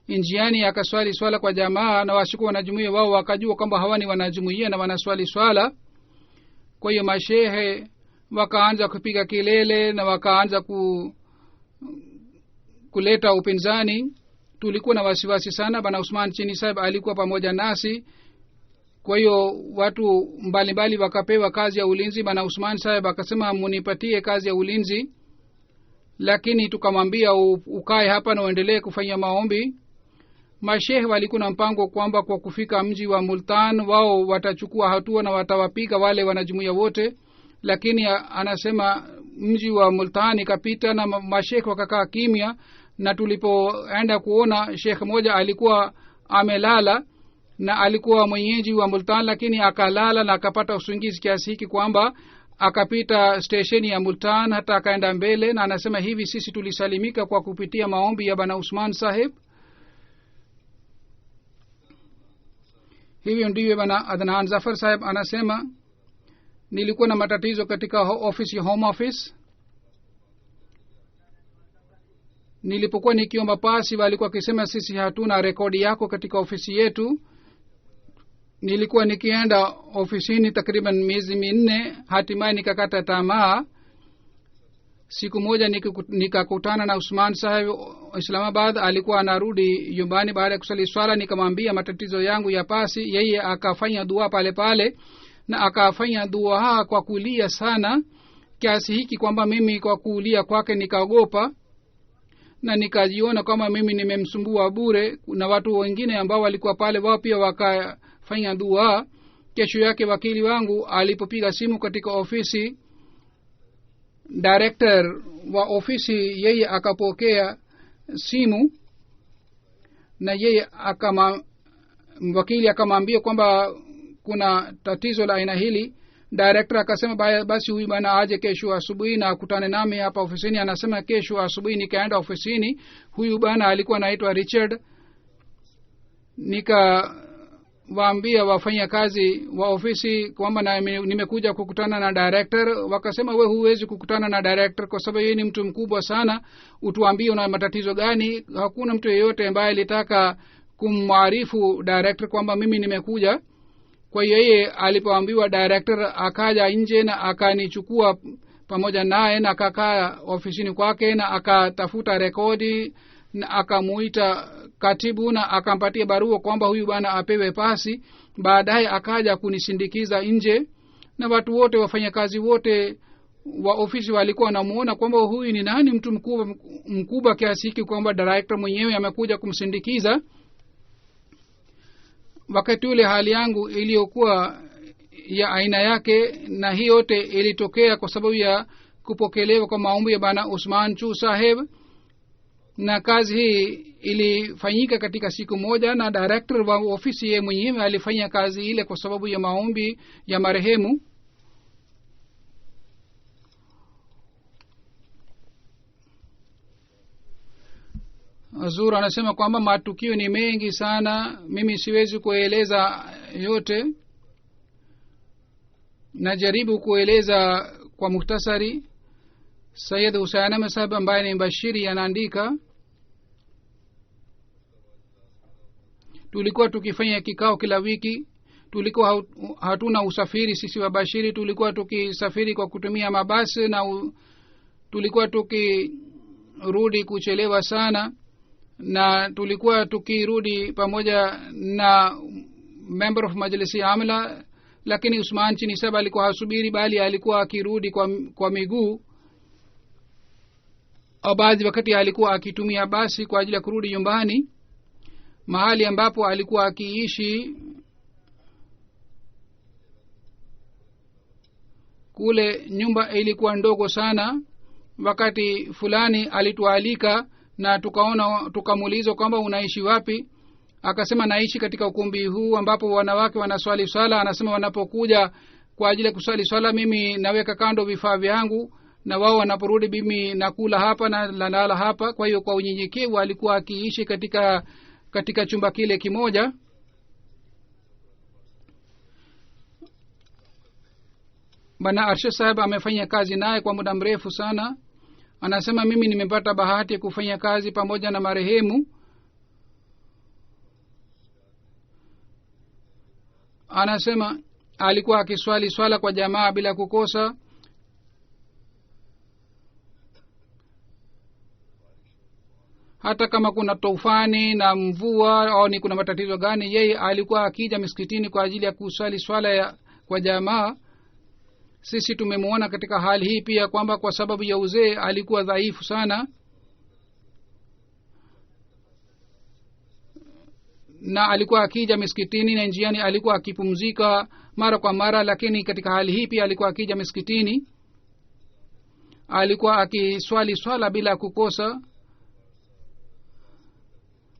Njiani akaswali swala kwa jamaa, na wasikuwa wanajumuia wao wakajua kwamba hawani wanajumuia na wanaswali swala. Kwa hiyo mashehe wakaanza kupiga kelele na wakaanza kuleta upinzani. Tulikuwa na wasiwasi sana. Bana Usman Chini Sahib alikuwa pamoja nasi, kwa hiyo watu mbalimbali wakapewa kazi ya ulinzi. Bana Usman Sahib akasema, munipatie kazi ya ulinzi, lakini tukamwambia ukae hapa na uendelee kufanya maombi. Mashehe walikuwa na mpango kwamba kwa kufika mji wa Multan wao watachukua hatua na watawapiga wale wanajumuia wote, lakini anasema mji wa Multan ikapita na mashehe wakakaa kimya. Na tulipoenda kuona, sheikh moja alikuwa amelala na alikuwa mwenyeji wa Multan, lakini akalala na akapata usingizi kiasi hiki kwamba akapita stesheni ya Multan hata akaenda mbele. Na anasema hivi sisi tulisalimika kwa kupitia maombi ya bana Usman Sahib. Hivyo ndivyo bana Adnan Zafar Sahib anasema, nilikuwa na matatizo katika office ya home office, nilipokuwa nikiomba pasi walikuwa wakisema sisi hatuna rekodi yako katika ofisi yetu. Nilikuwa nikienda ofisini takriban miezi minne, hatimaye nikakata tamaa. Siku moja nikakutana na Usman Saheb Islamabad. Alikuwa anarudi nyumbani baada ya kusali swala. Nikamwambia matatizo yangu ya pasi. Yeye akafanya dua pale pale, na akafanya dua kwa kulia sana kiasi hiki kwamba mimi kwa kulia kwake nikaogopa na nikajiona kama mimi nimemsumbua bure. Na watu wengine ambao walikuwa pale wao pia wakafanya dua. Kesho yake wakili wangu alipopiga simu katika ofisi, director wa ofisi yeye akapokea simu, na yeye wakili akamwambia kwamba kuna tatizo la aina hili. Director akasema basi huyu bwana aje kesho asubuhi na akutane nami hapa ofisini. Anasema kesho asubuhi nikaenda ofisini. Huyu bwana alikuwa anaitwa Richard. Nikawaambia wafanya kazi wa ofisi kwamba nimekuja kukutana na director. Wakasema we huwezi kukutana na director kwa sababu yeye ni mtu mkubwa sana, utuambie una matatizo gani. Hakuna mtu yeyote ambaye alitaka kumwarifu director kwamba mimi nimekuja. Kwa hiyo yeye alipoambiwa director akaja nje na akanichukua pamoja naye na akakaa ofisini kwake na akatafuta rekodi na akamuita katibu na akampatia barua kwamba huyu bwana apewe pasi. Baadaye akaja kunisindikiza nje, na watu wote wafanyakazi wote wa ofisi walikuwa wanamuona kwamba huyu ni nani, mtu mkubwa kiasi hiki kwamba director mwenyewe amekuja kumsindikiza. Wakati ule hali yangu iliyokuwa ya aina yake, na hii yote ilitokea kwa sababu ya kupokelewa kwa maombi ya bwana Usman Chu Saheb. Na kazi hii ilifanyika katika siku moja, na director wa ofisi yeye mwenyewe alifanya kazi ile kwa sababu ya maombi ya marehemu. Azur anasema kwamba matukio ni mengi sana, mimi siwezi kueleza yote, najaribu kueleza kwa muhtasari. Sayyid Hussain Ahmed Saheb ambaye ni mbashiri anaandika, tulikuwa tukifanya kikao kila wiki. Tulikuwa hatuna usafiri sisi wabashiri, tulikuwa tukisafiri kwa kutumia mabasi, na tulikuwa tukirudi kuchelewa sana, na tulikuwa tukirudi pamoja na member of majlisi amila. Lakini Usman Chini Saheb alikuwa hasubiri, bali alikuwa akirudi kwa miguu, au baadhi wakati alikuwa akitumia basi kwa ajili ya kurudi nyumbani. Mahali ambapo alikuwa akiishi kule, nyumba ilikuwa ndogo sana. Wakati fulani alitualika na tukamuuliza kwamba unaishi wapi. Akasema naishi katika ukumbi huu ambapo wanawake wanaswali swala. Anasema wanapokuja kwa ajili ya kuswali swala, mimi naweka kando vifaa vyangu, na wao wanaporudi mimi nakula hapa na nalala hapa. Kwa hiyo kwa unyenyekevu alikuwa akiishi katika chumba kile kimoja. Bwana Arshad Saheb amefanya kazi naye kwa muda mrefu sana. Anasema mimi nimepata bahati ya kufanya kazi pamoja na marehemu. Anasema alikuwa akiswali swala kwa jamaa bila kukosa. Hata kama kuna tufani na mvua au ni kuna matatizo gani, yeye alikuwa akija misikitini kwa ajili ya kuswali swala kwa jamaa. Sisi tumemuona katika hali hii pia kwamba kwa sababu ya uzee alikuwa dhaifu sana, na alikuwa akija misikitini na njiani alikuwa akipumzika mara kwa mara. Lakini katika hali hii pia alikuwa akija misikitini, alikuwa akiswali swala bila kukosa.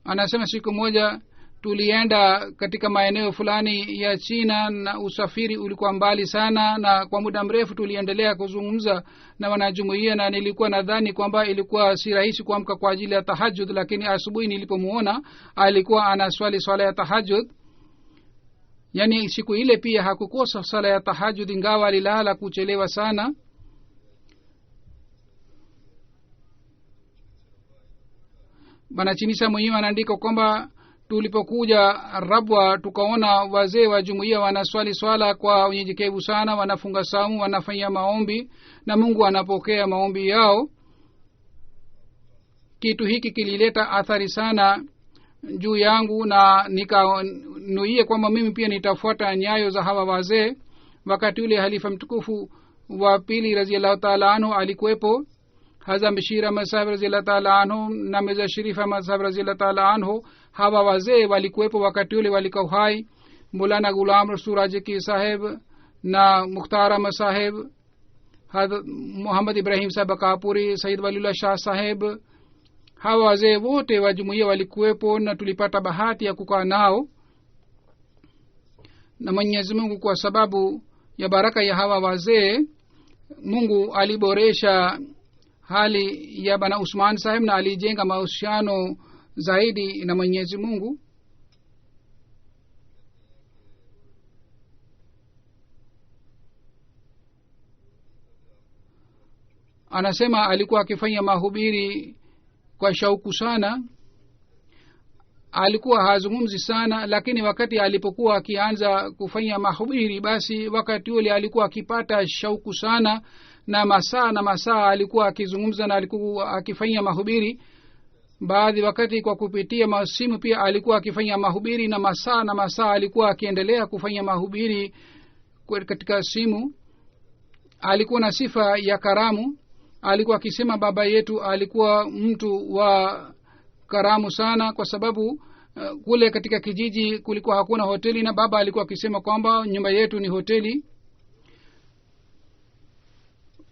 Anasema siku moja tulienda katika maeneo fulani ya China, na usafiri ulikuwa mbali sana, na kwa muda mrefu tuliendelea kuzungumza na wanajumuiya, na nilikuwa nadhani kwamba ilikuwa si rahisi kuamka kwa ajili ya tahajjud. Lakini asubuhi nilipomuona alikuwa anaswali swala ya tahajjud. Yani siku ile pia hakukosa swala ya tahajjud, ingawa alilala kuchelewa sana. bana chinisa mwenyewe anaandika kwamba tulipokuja Rabwa tukaona wazee wa jumuiya wanaswali swala kwa unyenyekevu sana, wanafunga saumu, wanafanya maombi na Mungu anapokea maombi yao. Kitu hiki kilileta athari sana juu yangu na nikanuie kwamba mimi pia nitafuata nyayo za hawa wazee. Wakati ule halifa mtukufu wa pili radhiyallahu ta'ala anhu alikuwepo. Hazam Bashir Ahmad Sahib radhiyallahu ta'ala anhu na Mirza Sharif Ahmad Sahib radhiyallahu ta'ala anhu, hawa wazee walikuwepo wakati ule, walikuwa hai. Mulana Ghulam Rasul Rajki Sahib na Mukhtar Ahmad Sahib, Muhammad Ibrahim Sahib Kapuri, Sayyid Waliullah Shah Sahib, hawa wazee wote wa jumuiya walikuwepo na tulipata bahati ya kukaa nao. Na Mwenyezi Mungu kwa sababu ya baraka ya hawa wazee, Mungu aliboresha hali ya bana Usman Sahib na alijenga mahusiano zaidi na Mwenyezi Mungu. Anasema alikuwa akifanya mahubiri kwa shauku sana, alikuwa hazungumzi sana, lakini wakati alipokuwa akianza kufanya mahubiri, basi wakati ule alikuwa akipata shauku sana, na masaa alikuwa akizungumza na alikuwa akifanya mahubiri. Baadhi wakati kwa kupitia masimu pia alikuwa akifanya mahubiri, na masaa alikuwa akiendelea kufanya mahubiri katika simu. Alikuwa na sifa ya karamu. Alikuwa akisema baba yetu alikuwa mtu wa karamu sana, kwa sababu kule katika kijiji kulikuwa hakuna hoteli, na baba alikuwa akisema kwamba nyumba yetu ni hoteli.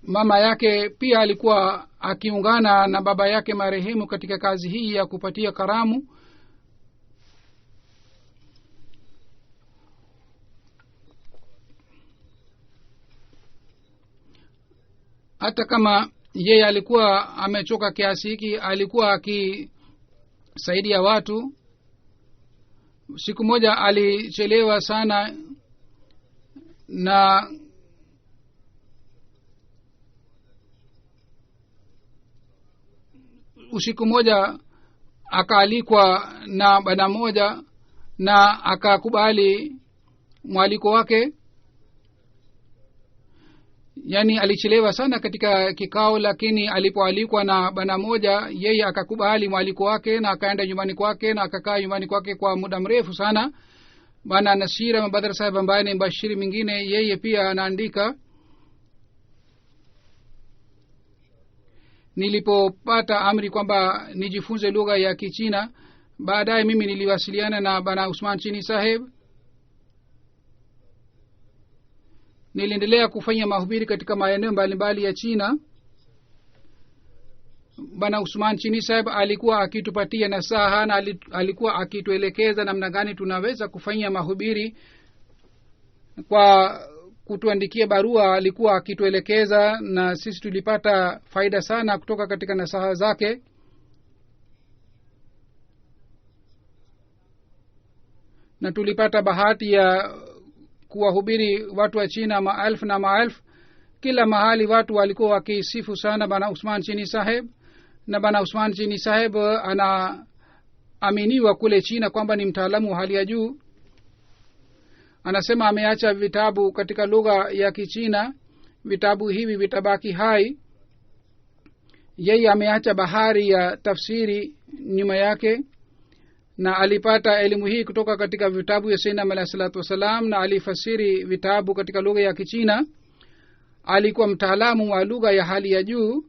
Mama yake pia alikuwa akiungana na baba yake marehemu katika kazi hii ya kupatia karamu. Hata kama yeye alikuwa amechoka kiasi hiki, alikuwa akisaidia watu. Siku moja alichelewa sana, na usiku moja akaalikwa na bwana moja na akakubali mwaliko wake. Yani alichelewa sana katika kikao, lakini alipoalikwa na bwana moja, yeye akakubali mwaliko wake na akaenda nyumbani kwake na akakaa nyumbani kwake kwa muda mrefu sana. Bwana Nasir Mabadar Sahib ambaye ni mbashiri mwingine, yeye pia anaandika, nilipopata amri kwamba nijifunze lugha ya Kichina, baadaye mimi niliwasiliana na bwana Usman Chini Sahib. Niliendelea kufanya mahubiri katika maeneo mbalimbali ya China. Bwana Usman Chini Sahib alikuwa akitupatia nasaha na alikuwa akituelekeza namna gani tunaweza kufanya mahubiri. Kwa kutuandikia barua alikuwa akituelekeza, na sisi tulipata faida sana kutoka katika nasaha zake. Na tulipata bahati ya kuwahubiri watu wa China maelfu na maelfu. Kila mahali watu walikuwa wakisifu sana bwana Usman Chini Sahib, na bwana Usman Chini Sahib anaaminiwa kule China kwamba ni mtaalamu wa hali ya juu. Anasema ameacha vitabu katika lugha ya Kichina, vitabu hivi vitabaki hai. Yeye ameacha bahari ya tafsiri nyuma yake, na alipata elimu hii kutoka katika vitabu ya Sayyidina Alayhi Salatu Wasalam, na alifasiri vitabu katika lugha ya Kichina. Alikuwa mtaalamu wa lugha ya hali ya juu,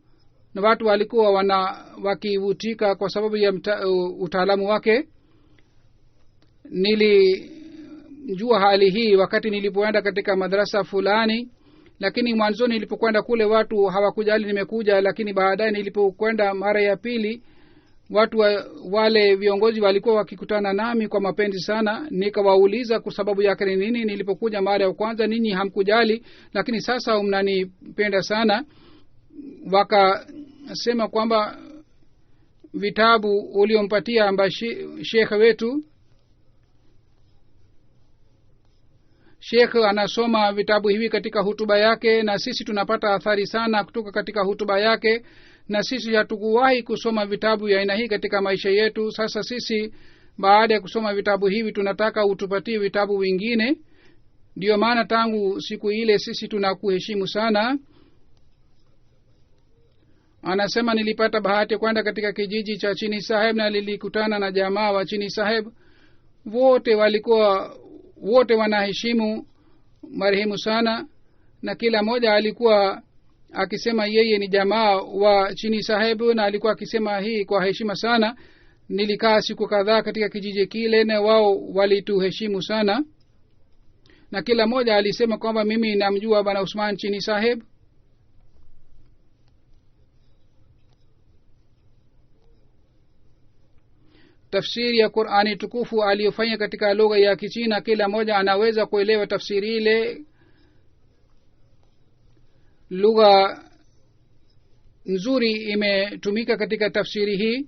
na watu walikuwa wakivutika kwa sababu ya utaalamu wake. Nilijua hali hii wakati nilipoenda katika madrasa fulani, lakini mwanzoni nilipokwenda kule watu hawakujali nimekuja, lakini baadaye nilipokwenda mara ya pili, watu wale viongozi walikuwa wakikutana nami kwa mapenzi sana. Nikawauliza kwa sababu yake ni nini. Nilipokuja mara ya kwanza ninyi hamkujali, lakini sasa mnanipenda sana. Wakasema kwamba vitabu uliompatia Sheikh wetu, Sheikh anasoma vitabu hivi katika hutuba yake, na sisi tunapata athari sana kutoka katika hutuba yake, na sisi hatukuwahi kusoma vitabu ya aina hii katika maisha yetu. Sasa sisi baada ya kusoma vitabu hivi tunataka utupatie vitabu vingine. Ndiyo maana tangu siku ile sisi tunakuheshimu sana. Anasema nilipata bahati kwenda katika kijiji cha Chini Saheb na nilikutana na jamaa wa Chini Saheb. Wote wanaheshimu marehemu sana, na kila mmoja alikuwa akisema yeye ni jamaa wa Chini Saheb, na alikuwa akisema hii kwa heshima sana. Nilikaa siku kadhaa katika kijiji kile na wao walituheshimu sana, na kila mmoja alisema kwamba mimi namjua bwana Usman Chini Saheb. Tafsiri ya Qur'ani tukufu aliyofanya katika lugha ya Kichina, kila mmoja anaweza kuelewa tafsiri ile. Lugha nzuri imetumika katika tafsiri hii.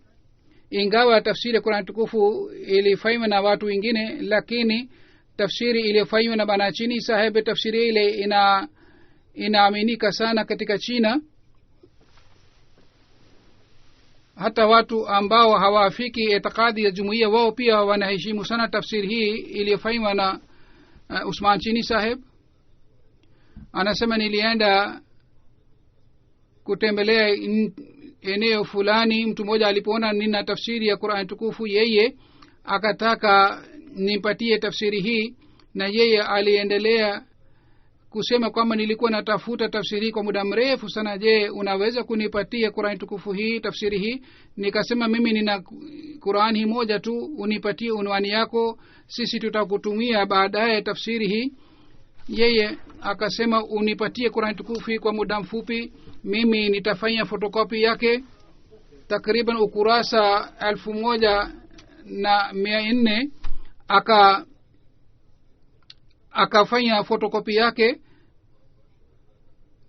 Ingawa tafsiri ya Qur'ani tukufu ilifanywa na watu wengine, lakini tafsiri iliyofanywa na bwana Chini Saheb, tafsiri ile inaaminika sana katika China. Hata watu ambao hawafiki itikadi ya jumuiya wao pia wanaheshimu sana tafsiri hii iliyofanywa na Usman Chini Saheb. Anasema nilienda kutembelea eneo fulani. Mtu mmoja alipoona nina tafsiri ya Qur'an tukufu, yeye akataka nimpatie tafsiri hii, na yeye aliendelea kusema kwamba nilikuwa natafuta tafsiri kwa muda mrefu sana. Je, unaweza kunipatia Qur'an tukufu hii, tafsiri hii? Nikasema mimi nina Qur'an hii moja tu, unipatie unwani yako, sisi tutakutumia baadaye tafsiri hii. Yeye akasema unipatie Qur'an tukufu hii kwa muda mfupi, mimi nitafanya photocopy yake takriban ukurasa 1400. Akafanya photocopy yake,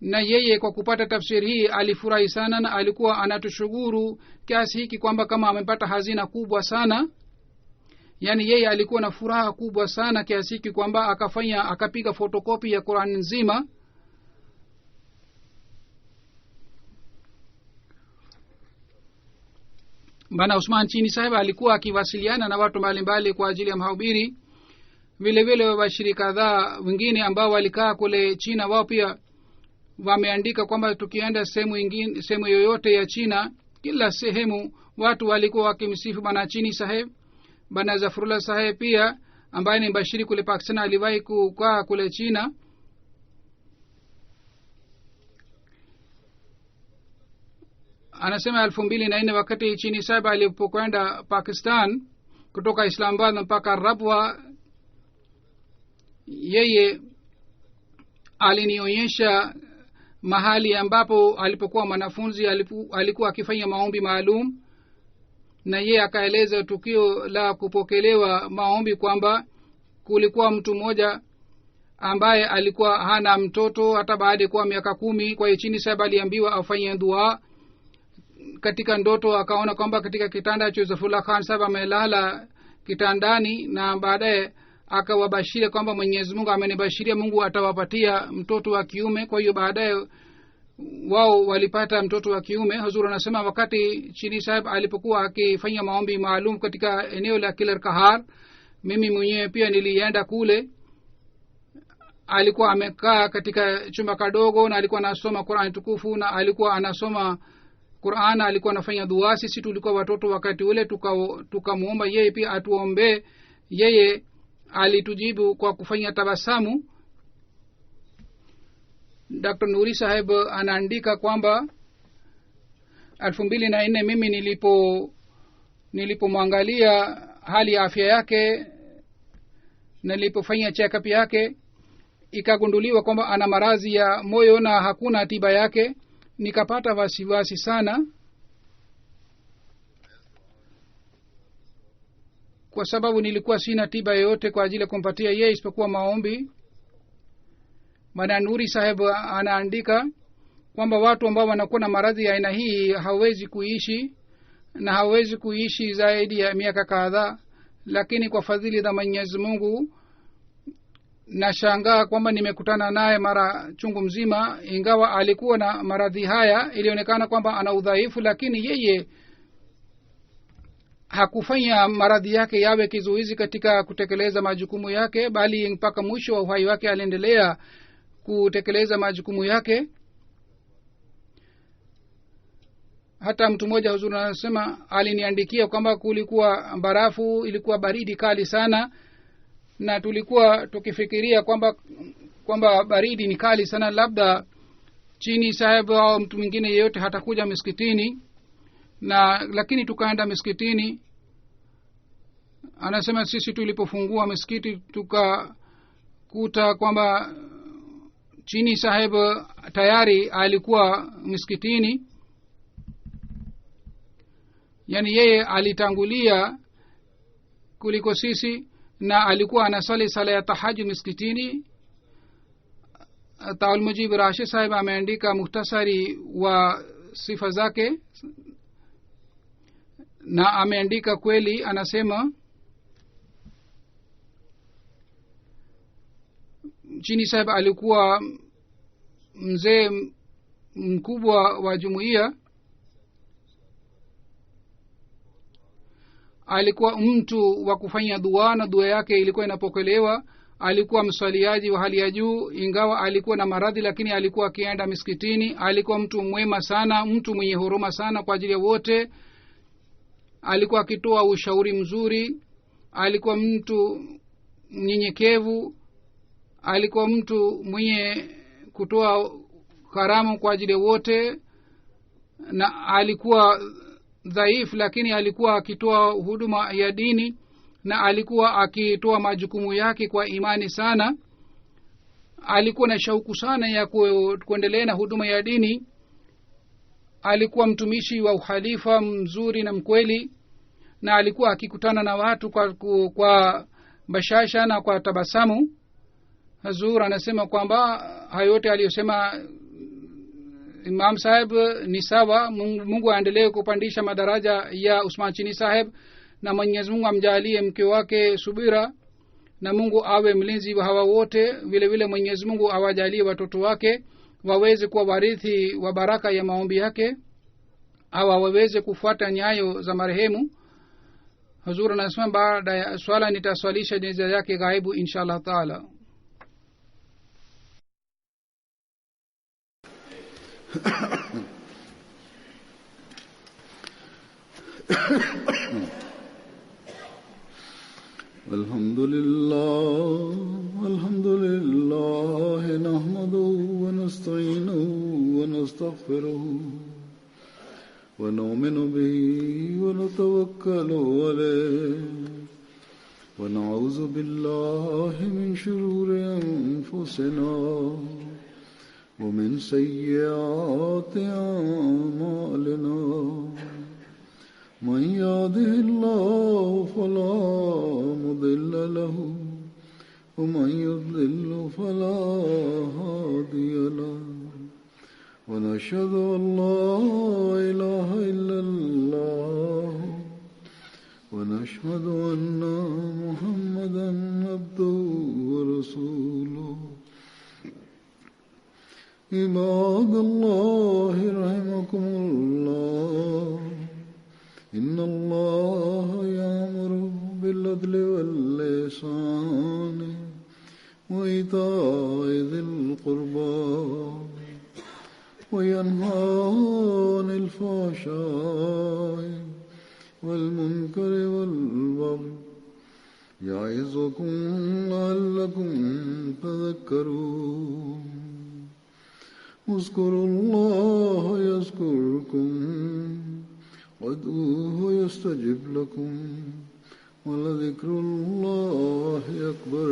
na yeye kwa kupata tafsiri hii alifurahi sana, na alikuwa anatushukuru kiasi hiki kwamba kama amepata hazina kubwa sana. Yani yeye alikuwa na furaha kubwa sana kiasi hiki kwamba akapiga photocopy ya Qur'an nzima. Bwana Usman Chini Saheb alikuwa akiwasiliana na watu mbalimbali kwa ajili ya mahubiri. Vile vile washirika kadhaa wengine ambao walikaa kule China, wao pia wameandika kwamba tukienda sehemu yoyote ya China, kila sehemu watu walikuwa wakimsifu bwana Chini Saheb. Bwana Zafrullah Saheb pia ambaye ni mbashiri kule Pakistan aliwahi kukaa kule China. Anasema 2004 wakati Chini Saheb alipokwenda Pakistan kutoka Islamabad mpaka Rabwa, yeye alinionyesha mahali ambapo alipokuwa mwanafunzi alikuwa akifanya maombi maalum, na yeye akaeleza tukio la kupokelewa maombi kwamba kulikuwa mtu mmoja ambaye alikuwa hana mtoto hata baada ya kuwa miaka 10. Kwa hiyo Chini Saheb aliambiwa afanye dua. Katika ndoto akaona kwamba katika kitanda cha Zafrullah Khan Saheb amelala kitandani, na baadaye akawabashiria kwamba Mwenyezi Mungu amenibashiria Mungu atawapatia mtoto wa kiume. Kwa hiyo baadaye wao walipata mtoto wa kiume. Huzur anasema wakati Chini Saheb alipokuwa akifanya maombi maalum katika eneo la Kilar Kahar, mimi mwenyewe pia nilienda kule. Alikuwa amekaa katika chumba kadogo na alikuwa anasoma Qur'an tukufu, na alikuwa anasoma Qur'an, alikuwa anafanya dua. Sisi tulikuwa watoto wakati ule, tukamuomba yeye pia atuombe. Yeye alitujibu kwa kufanya tabasamu. Dr. Nuri Saheb anaandika kwamba 2004 mimi nilipomwangalia hali ya afya yake, nilipofanya check up yake, ikagunduliwa kwamba ana maradhi ya moyo na hakuna tiba yake. Nikapata wasiwasi sana, kwa sababu nilikuwa sina tiba yoyote kwa ajili ya kumpatia yeye isipokuwa maombi. Bwana Nuri Saheb anaandika kwamba watu ambao wanakuwa na maradhi ya aina hii hawezi kuishi, na hawezi kuishi zaidi ya miaka kadhaa, lakini kwa fadhili za Mwenyezi Mungu nashangaa kwamba nimekutana naye mara chungu mzima. Ingawa alikuwa na maradhi haya, ilionekana kwamba ana udhaifu, lakini yeye hakufanya maradhi yake yawe kizuizi katika kutekeleza majukumu yake, bali mpaka mwisho wa uhai wake aliendelea kutekeleza majukumu yake. Hata mtu mmoja huzuri anasema aliniandikia kwamba kulikuwa barafu, ilikuwa baridi kali sana, na tulikuwa tukifikiria kwamba baridi ni kali sana, labda chini sahibu au mtu mwingine yeyote hatakuja miskitini, lakini tukaenda miskitini. Anasema sisi tulipofungua miskiti tukakuta kwamba chini sahibu tayari alikuwa miskitini, yani yeye alitangulia kuliko sisi, na alikuwa anasali sala ya tahajjud miskitini. Taul Mujib Rashid sahib ameandika muhtasari wa sifa zake, na ameandika kweli. Anasema chini sahib alikuwa mzee mkubwa wa jumuiya, alikuwa mtu wa kufanya dua na dua yake ilikuwa inapokelewa. Alikuwa mswaliaji wa hali ya juu, ingawa alikuwa na maradhi, lakini alikuwa akienda miskitini. Alikuwa mtu mwema sana, mtu mwenye huruma sana kwa ajili ya wote. Alikuwa akitoa ushauri mzuri, alikuwa mtu mnyenyekevu, alikuwa mtu mwenye kutoa karamu kwa ajili ya wote, na alikuwa dhaifu, lakini alikuwa akitoa huduma ya dini, na alikuwa akitoa majukumu yake kwa imani sana. Alikuwa na shauku sana ya kuendelea na huduma ya dini. Alikuwa mtumishi wa uhalifa mzuri na mkweli, na alikuwa akikutana na watu kwa bashasha na kwa tabasamu. Hazur anasema kwamba hayo yote aliyosema Imam Sahib ni sawa. Mungu aendelee kupandisha madaraja ya Usman Chini Sahib, na Mwenyezi Mungu amjalie mke wake subira, na Mungu awe mlinzi wa hawa wote. Vile vile Mwenyezi Mungu awajalie watoto wake waweze kuwa warithi wa baraka ya maombi yake, au waweze kufuata nyayo za marehemu. Hazur anasema baada ya swala nitaswalisha jeneza yake ghaibu inshallah taala. Alhamdulillah nahmaduhu wa nasta'inuhu wa nastaghfiruhu wa nu'minu bihi wa natawakkalu alayhi wa na'udhu billahi min shururi anfusina ومن سيئات أعمالنا من يهده الله فلا مضل له ومن يضلل فلا هادي له ونشهد أن لا إله إلا الله ونشهد أن محمدا عبده ورسوله عباد الله رحمكم الله إن الله يأمر بالعدل والإحسان وإيتاء ذي القربى وينهى عن الفحشاء والمنكر والبغي يعظكم لعلكم تذكرون اذكروا الله يذكركم وادعوه يستجب لكم ولذكر الله أكبر